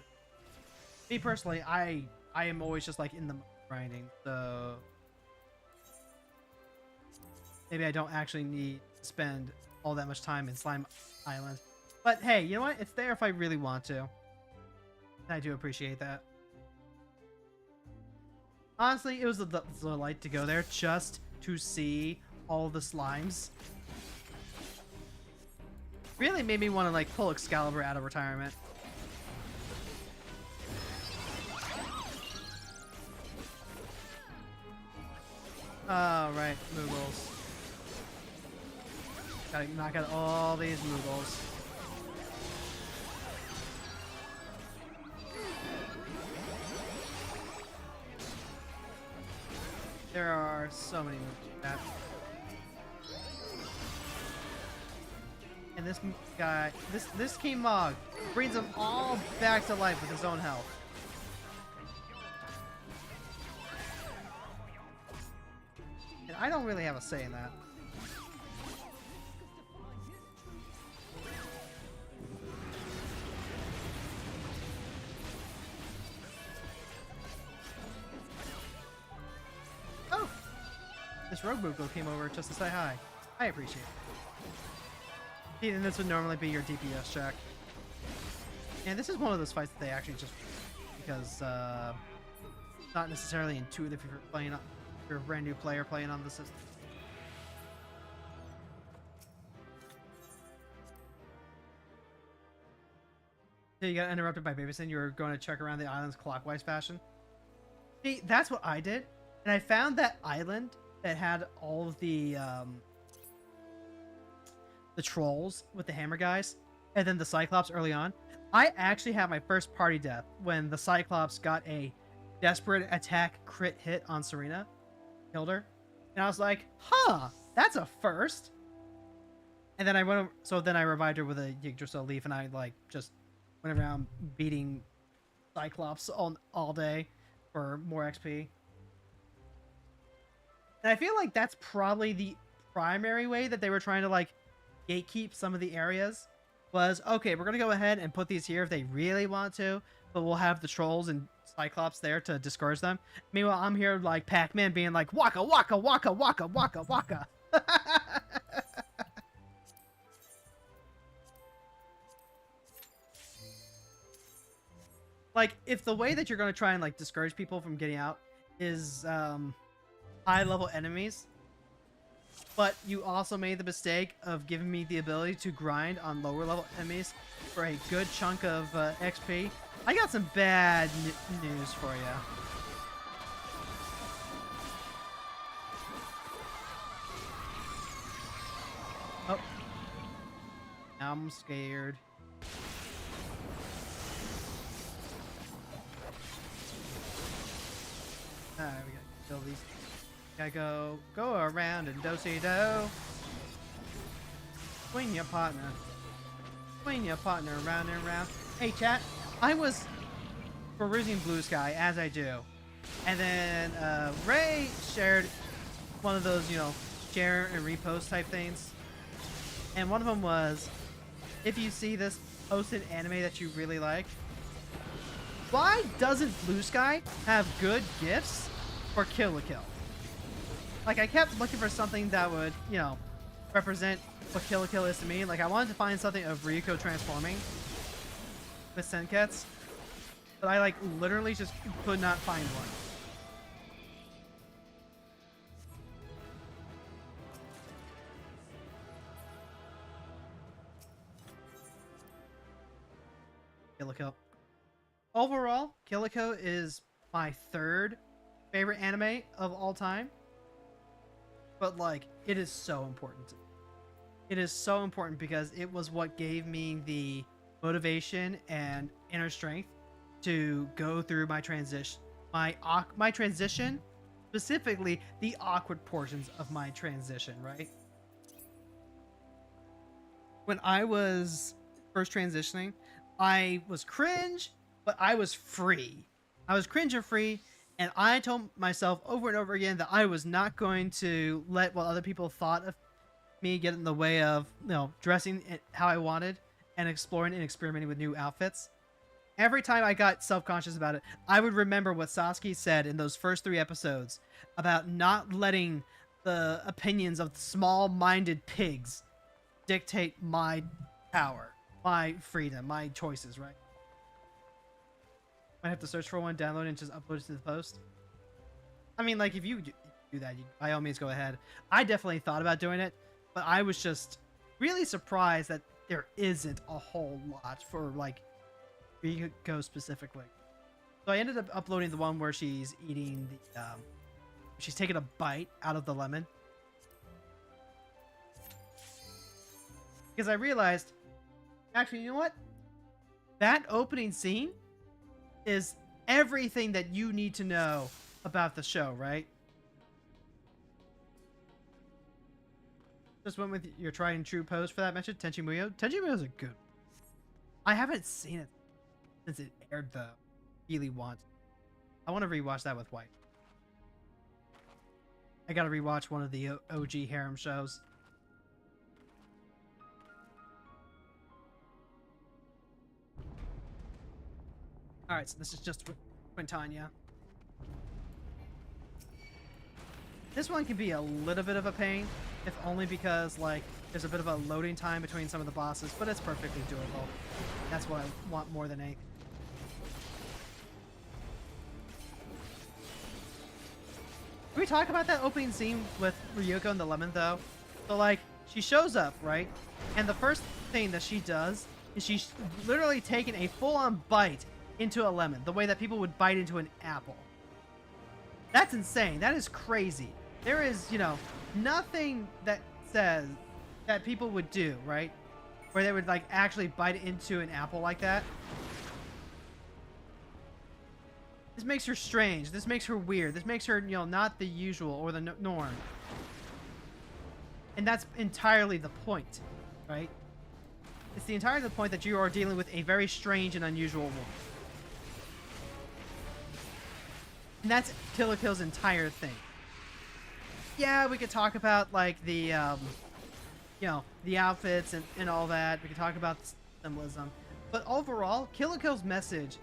Speaker 1: Me personally, I am always just like in the grinding, so maybe I don't actually need spend all that much time in Slime Island. But hey, you know what? It's there if I really want to. And I do appreciate that. Honestly, it was a delight to go there just to see all the slimes. Really made me want to like pull Excalibur out of retirement. Oh, right, Moogles. Gotta knock out all these Moogles. There are so many Moogles like that. And this guy, this King Mog brings them all back to life with his own health. And I don't really have a say in that. Oh! This Rogue Moogle came over just to say hi. I appreciate it. And this would normally be your DPS check. And this is one of those fights that they actually just... Because, not necessarily intuitive if you're playing on... If you're a brand new player playing on the system. So you got interrupted by Babyson. You were going to check around the island's clockwise fashion. See, that's what I did. And I found that island that had all of the trolls with the hammer guys, and then the Cyclops early on. I actually had my first party death when the Cyclops got a desperate attack crit hit on Serena, killed her, and I was like, huh, that's a first. And then I went over, so then I revived her with a Yggdrasil leaf, and I like just went around beating Cyclops all day for more XP. And I feel like that's probably the primary way that they were trying to like gatekeep some of the areas. Was, okay, we're gonna go ahead and put these here if they really want to, but we'll have the trolls and Cyclops there to discourage them. Meanwhile, I'm here like Pac-Man being like, waka waka waka waka waka waka. Like, if the way that you're going to try and like discourage people from getting out is high level enemies, but you also made the mistake of giving me the ability to grind on lower level enemies for a good chunk of XP, I got some bad news for you. Oh. Now I'm scared. Alright, we gotta kill these. Gotta go around and do-si-do. Swing your partner. Swing your partner around and around. Hey chat, I was perusing Blue Sky, as I do. And then Ray shared one of those, you know, share and repost type things. And one of them was, if you see this posted anime that you really like, why doesn't Blue Sky have good gifts for Kill la Kill? Like, I kept looking for something that would, you know, represent what Kill la Kill is to me. Like, I wanted to find something of Ryuko transforming with Senkets, but I, like, literally just could not find one. Kill la Kill. Overall, Kill la Kill is my third favorite anime of all time. But, like, it is so important. It is so important because it was what gave me the motivation and inner strength to go through my transition. My transition, specifically the awkward portions of my transition, right? When I was first transitioning, I was cringe, but I was free. I was cringe and free, and I told myself over and over again that I was not going to let what other people thought of me get in the way of, you know, dressing how I wanted and exploring and experimenting with new outfits. Every time I got self-conscious about it, I would remember what Sasuke said in those first 3 episodes about not letting the opinions of small-minded pigs dictate my power, my freedom, my choices, right? Might have to search for one, download it, and just upload it to the post. I mean, like, if you do that, you by all means go ahead. I definitely thought about doing it, but I was just really surprised that there isn't a whole lot for, like, Rico specifically. So I ended up uploading the one where she's eating the, she's taking a bite out of the lemon. Because I realized, actually, you know what? That opening scene is everything that you need to know about the show, right? Just went with your tried and true pose for that mention, Tenchi Muyo. Tenchi Muyo is a good. I haven't seen it since it aired, though. Really want. I want to rewatch that with White. I gotta rewatch one of the OG harem shows. Alright, so this is just Quintania. This one can be a little bit of a pain, if only because, like, there's a bit of a loading time between some of the bosses, but it's perfectly doable. That's what I want more than anything. Can we talk about that opening scene with Ryuko and the lemon, though? So, like, she shows up, right? And the first thing that she does is she's literally taken a full-on bite into a lemon, the way that people would bite into an apple. That's insane. That is crazy. There is, you know, nothing that says that people would do, right? Where they would, like, actually bite into an apple like that. This makes her strange. This makes her weird. This makes her, you know, not the usual or the norm. And that's entirely the point, right? It's the entirety of the point that you are dealing with a very strange and unusual woman. And that's Kill la Kill's entire thing. Yeah, we could talk about, like, the, you know, the outfits and all that. We could talk about symbolism. But overall, Kill la Kill's message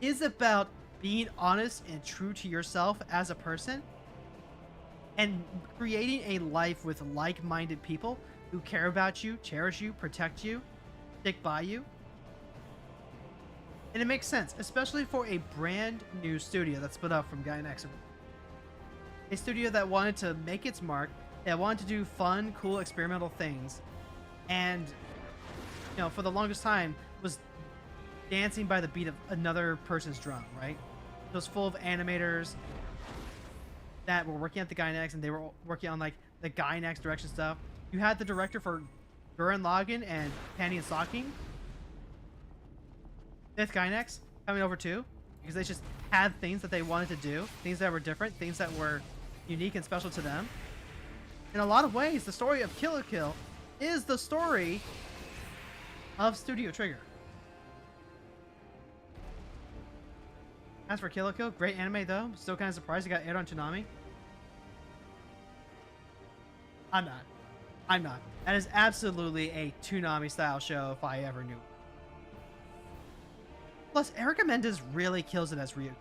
Speaker 1: is about being honest and true to yourself as a person and creating a life with like-minded people who care about you, cherish you, protect you, stick by you. And it makes sense, especially for a brand new studio that split up from Gainax. A studio that wanted to make its mark, that wanted to do fun, cool, experimental things, and, you know, for the longest time was dancing by the beat of another person's drum, right? It was full of animators that were working at the Gainax, and they were working on, like, the Gainax direction stuff. You had the director for Gurren Lagann and Panty and Stocking, Fifth Gainax, coming over too, because they just had things that they wanted to do, things that were different, things that were unique and special to them. In a lot of ways, the story of Kill la Kill is the story of Studio Trigger. As for Kill la Kill, great anime though. Still kind of surprised it got aired on Toonami. I'm not. That is absolutely a Toonami style show if I ever knew. Plus, Erica Mendez really kills it as Ryu.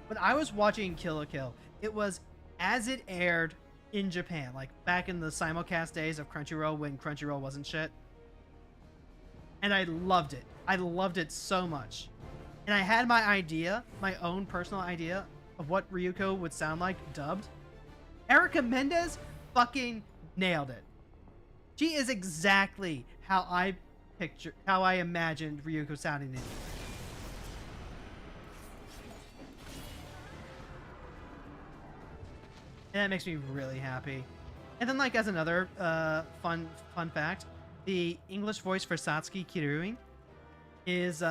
Speaker 1: When I was watching Kill la Kill, it was as it aired in Japan, like back in the simulcast days of Crunchyroll when Crunchyroll wasn't shit. And I loved it. I loved it so much. And I had my idea, my own personal idea of what Ryuko would sound like dubbed. Erica Mendez fucking nailed it. She is exactly how I imagined Ryuko sounding in. And that makes me really happy. And then, like, as another fun fact, the English voice for Satsuki Kirui is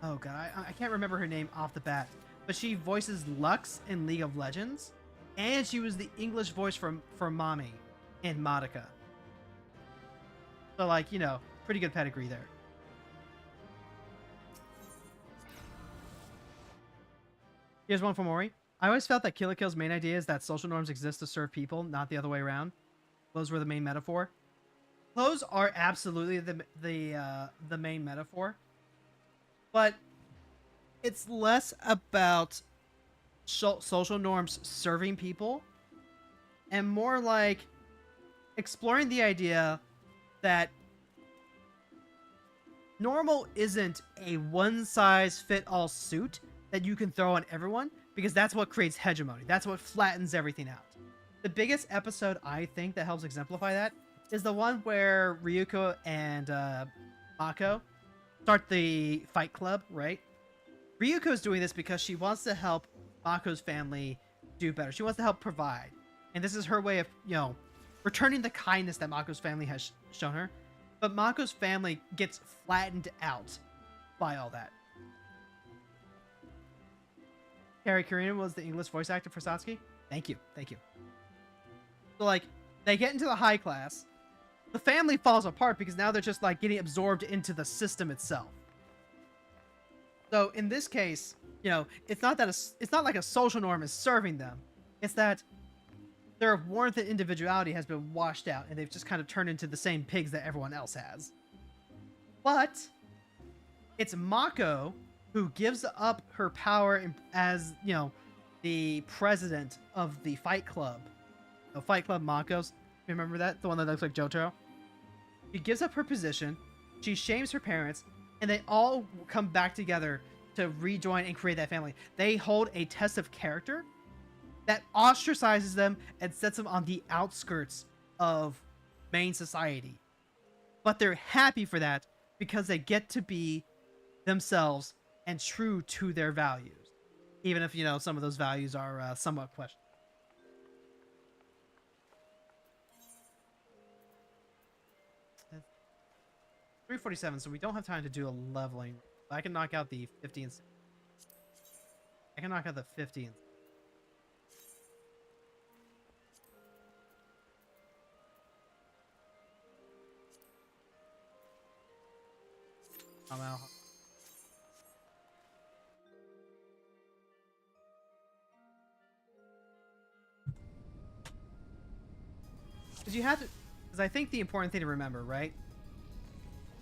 Speaker 1: oh god, I can't remember her name off the bat, but she voices Lux in League of Legends, and she was the English voice for Mami in Madoka. So, like, you know, pretty good pedigree there. Here's one from Ori. I always felt that Kill la Kill's main idea is that social norms exist to serve people, not the other way around. Clothes were the main metaphor. Clothes are absolutely the main metaphor, but it's less about social norms serving people, and more like exploring the idea that normal isn't a one-size-fit-all suit that you can throw on everyone, because that's what creates hegemony. That's what flattens everything out. The biggest episode I think that helps exemplify that is the one where Ryuko and Mako start the fight club, right? Ryuko's doing this because she wants to help Mako's family do better. She wants to help provide. And this is her way of, returning the kindness that Mako's family has shown her. But Mako's family gets flattened out by all that. Carrie Karina was the English voice actor for Satsuki. Thank you. Thank you. So, like, they get into the high class. The family falls apart because now they're just, like, getting absorbed into the system itself. So, in this case, it's not that it's not like a social norm is serving them. It's that their warmth and individuality has been washed out, and they've just kind of turned into the same pigs that everyone else has. But it's Mako who gives up her power as, the president of the Fight Club. The Fight Club Mako's. Remember that? The one that looks like Jotaro? She gives up her position, she shames her parents, and they all come back together to rejoin and create that family. They hold a test of character that ostracizes them and sets them on the outskirts of main society. But they're happy for that because they get to be themselves and true to their values. Even if, some of those values are somewhat questionable. That's 347, so we don't have time to do a leveling. I can knock out the 50 and 60. I can knock out the 50 and 60. I'm out. Because I think the important thing to remember, right?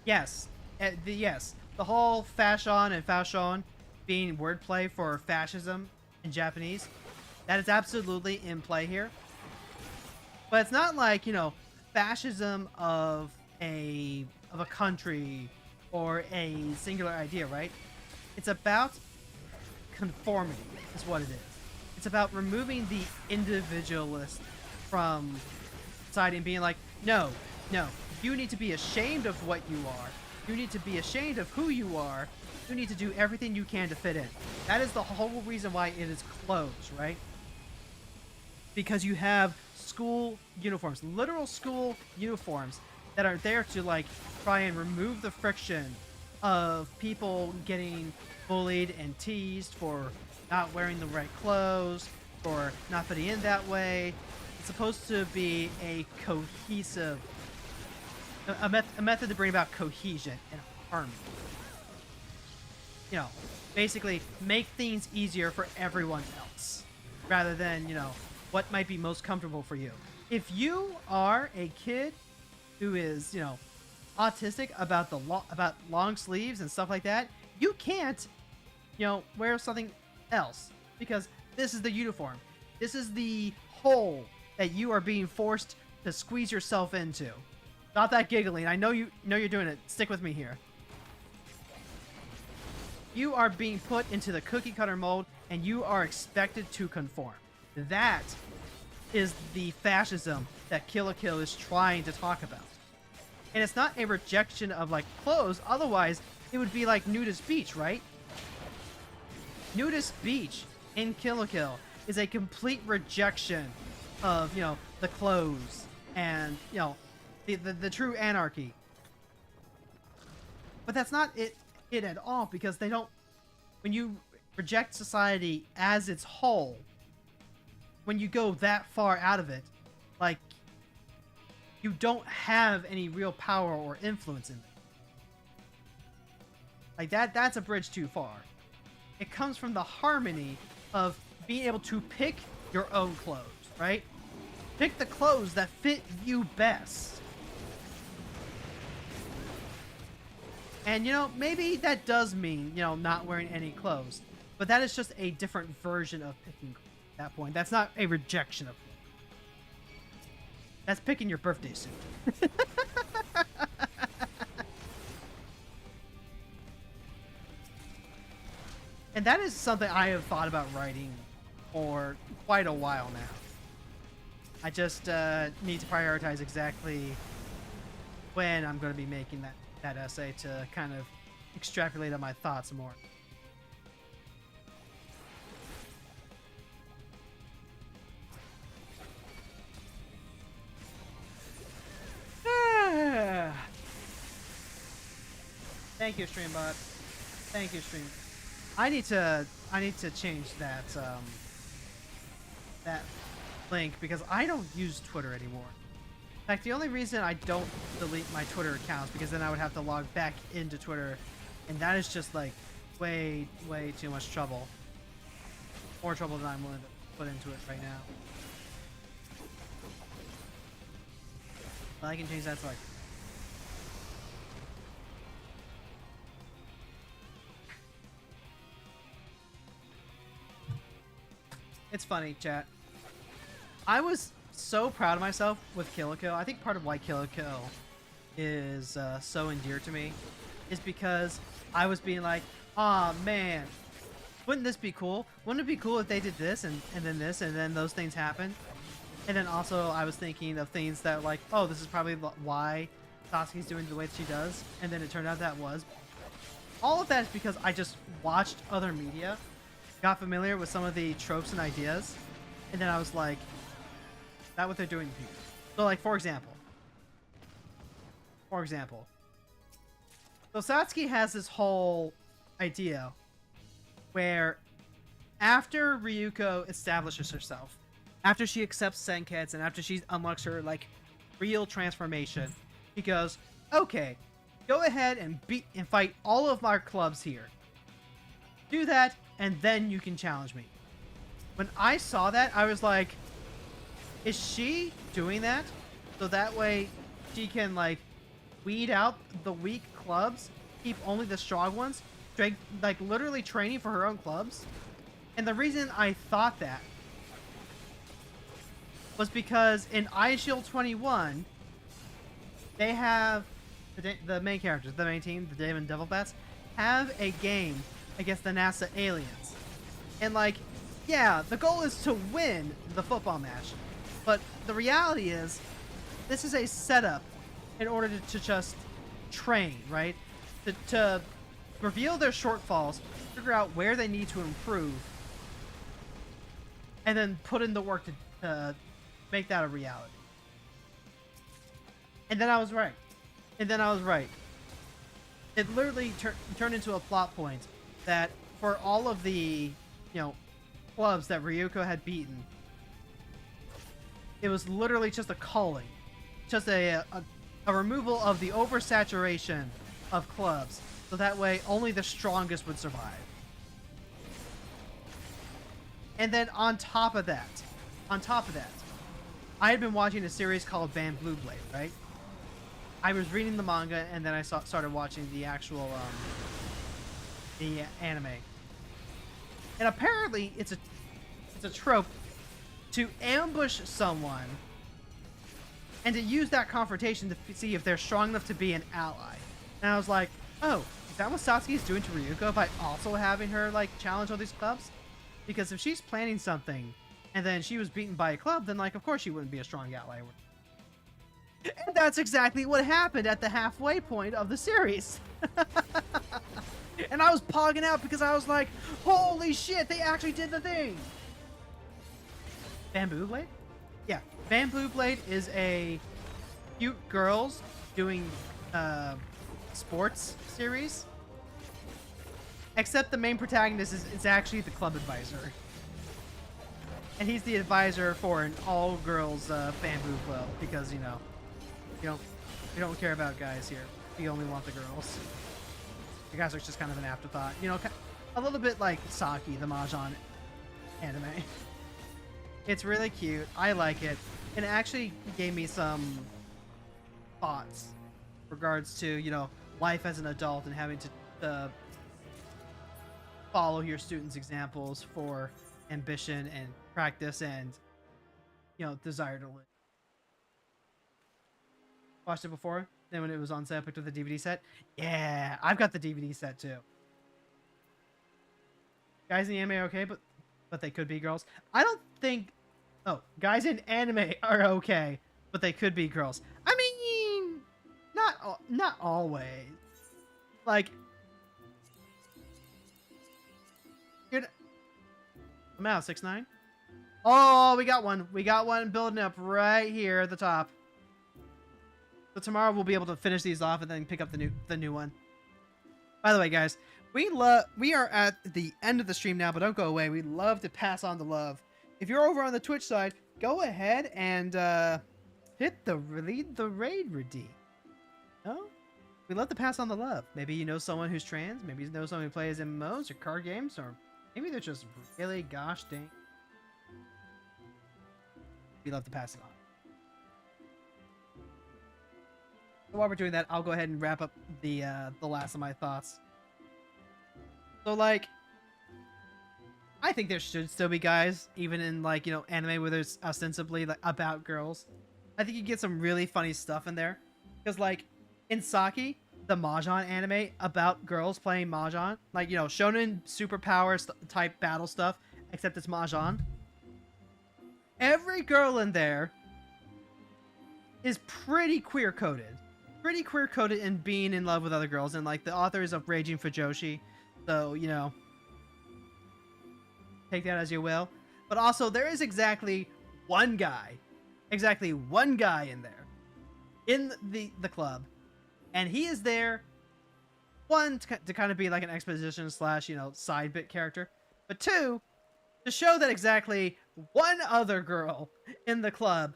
Speaker 1: Yes, the whole fashion and fashion being wordplay for fascism in Japanese, that is absolutely in play here. But it's not like, fascism of a country or a singular idea, right? It's about conformity, is what it is. It's about removing the individualist from society and being like, no, you need to be ashamed of what you are. You need to be ashamed of who you are. You need to do everything you can to fit in. That is the whole reason why it is closed, right? Because you have school uniforms, literal school uniforms that are there to, like, try and remove the friction of people getting bullied and teased for not wearing the right clothes, for not fitting in that way. It's supposed to be a cohesive, a method to bring about cohesion and harmony. Basically make things easier for everyone else, rather than, what might be most comfortable for you. If you are a kid who is, autistic about about long sleeves and stuff like that, you can't, wear something else, because this is the uniform. This is the hole that you are being forced to squeeze yourself into. Not that giggling. I know you're doing it. Stick with me here. You are being put into the cookie cutter mold, and you are expected to conform. That is the fascism that Kill la Kill is trying to talk about. And it's not a rejection of, like, clothes. Otherwise, it would be like Nudist Beach, right? Nudist Beach in Kill la Kill is a complete rejection of, the clothes and, the true anarchy. But that's not it at all, because they don't... When you reject society as its whole, when you go that far out of it, like, you don't have any real power or influence in it. Like, that's a bridge too far. It comes from the harmony of being able to pick your own clothes, right? Pick the clothes that fit you best. And, maybe that does mean, not wearing any clothes. But that is just a different version of picking at that point. That's not a rejection of. That's picking your birthday suit. And that is something I have thought about writing for quite a while now. I just need to prioritize exactly when I'm going to be making that essay to kind of extrapolate on my thoughts more. Thank you, Streambot. Thank you, Stream. I need to change that that link because I don't use Twitter anymore. In fact, the only reason I don't delete my Twitter accounts because then I would have to log back into Twitter, and that is just like way too much trouble. More trouble than I'm willing to put into it right now. But I can change that to like. It's funny, chat. I was so proud of myself with Kill la Kill. I think part of why Kill la Kill is so endeared to me is because I was being like, "Aw, man, wouldn't this be cool? Wouldn't it be cool if they did this and then this and then those things happen?" And then also I was thinking of things that like, "Oh, this is probably why Sasuke's doing the way that she does," and then it turned out that was. All of that is because I just watched other media, got familiar with some of the tropes and ideas, and then I was like, that's what they're doing here. So like, for example, so Satsuki has this whole idea where after Ryuko establishes herself, after she accepts Senketsu and after she unlocks her like real transformation, he goes, okay, go ahead and beat and fight all of our clubs here. Do that, and then you can challenge me. When I saw that, I was like, is she doing that so that way she can like weed out the weak clubs, keep only the strong ones, like literally training for her own clubs? And the reason I thought that was because in iShield 21, they have the main characters, the main team, the Demon Devil Bats, have a game against the NASA aliens. And like, yeah, the goal is to win the football match. But the reality is, this is a setup in order to just train, right? To reveal their shortfalls, figure out where they need to improve, and then put in the work to make that a reality. And then I was right. It literally turned into a plot point that for all of the, clubs that Ryuko had beaten, it was literally just a culling, just a removal of the oversaturation of clubs, so that way only the strongest would survive. And then on top of that, I had been watching a series called Blue Blade, right? I was reading the manga, and then I started watching the actual the anime. And apparently, it's a trope to ambush someone and to use that confrontation to see if they're strong enough to be an ally. And I was like, oh, is that what Sasuke is doing to Ryuko by also having her like challenge all these clubs? Because if she's planning something and then she was beaten by a club, then like of course she wouldn't be a strong ally. And that's exactly what happened at the halfway point of the series. And I was pogging out because I was like, holy shit, they actually did the thing. Bamboo Blade? Yeah, Bamboo Blade is a cute girls doing sports series. Except the main protagonist is actually the club advisor. And he's the advisor for an all-girls bamboo club because, we don't care about guys here. We only want the girls. The guys are just kind of an afterthought. A little bit like Saki, the Mahjong anime. It's really cute. I like it. And it actually gave me some thoughts regards to, life as an adult and having to follow your students' examples for ambition and practice and, you know, desire to live. Watched it before. Then when it was on sale, I picked up the DVD set. Yeah, I've got the DVD set too. Guys in the anime are okay, but they could be girls. I don't think. Oh, guys in anime are okay, but they could be girls. I mean, not always. Like, I'm out 6'9". Oh, we got one. We got one building up right here at the top. So tomorrow we'll be able to finish these off and then pick up the new one. By the way, guys, we are at the end of the stream now, but don't go away. We love to pass on the love. If you're over on the Twitch side, go ahead and hit the raid redeem. Oh, we love to pass on the love. Maybe you know someone who's trans. Maybe you know someone who plays MMOs or card games, or maybe they're just really gosh dang. We love to pass it on. So while we're doing that, I'll go ahead and wrap up the last of my thoughts. So, like, I think there should still be guys, even in, like, you know, anime where there's ostensibly, like, about girls. I think you get some really funny stuff in there. Because, like, in Saki, the Mahjong anime about girls playing Mahjong, like, you know, shonen superpower type battle stuff, except it's Mahjong. Every girl in there is pretty queer-coded. Pretty queer-coded in being in love with other girls. And, like, the author is of Raging Fujoshi. So, you know, take that as you will. But also, there is exactly one guy in there, in the club. And he is there, one, to kind of be like an exposition / you know, side bit character. But two, to show that exactly one other girl in the club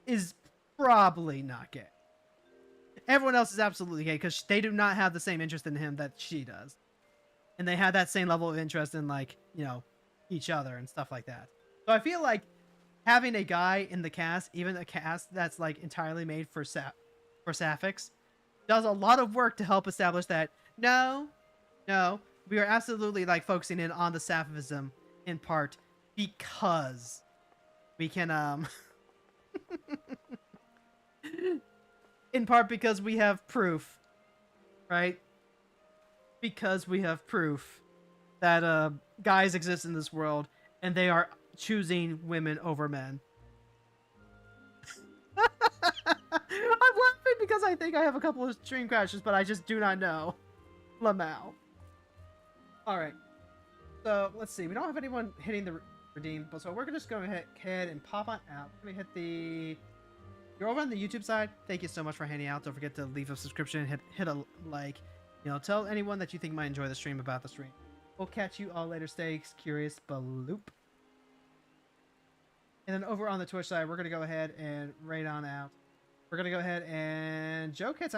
Speaker 1: is probably not gay. Everyone else is absolutely gay because they do not have the same interest in him that she does. And they have that same level of interest in, like, you know, each other and stuff like that. So I feel like having a guy in the cast, even a cast that's, like, entirely made for sapphics, does a lot of work to help establish that, no, we are absolutely, like, focusing in on the sapphism in part because we can, in part because we have proof, right? Because we have proof that guys exist in this world and they are choosing women over men. I'm laughing because I think I have a couple of stream crashes, but I just do not know. Lamau. Alright. So, let's see. We don't have anyone hitting the redeem, but so we're just going to go ahead and pop on out. Let me hit the... You're over on the YouTube side. Thank you so much for hanging out. Don't forget to leave a subscription, hit a like. You know, tell anyone that you think might enjoy the stream about the stream. We'll catch you all later. Stay curious, Baloop. And then over on the Twitch side, we're going to go ahead and raid on out. We're going to go ahead and... Joe Kits,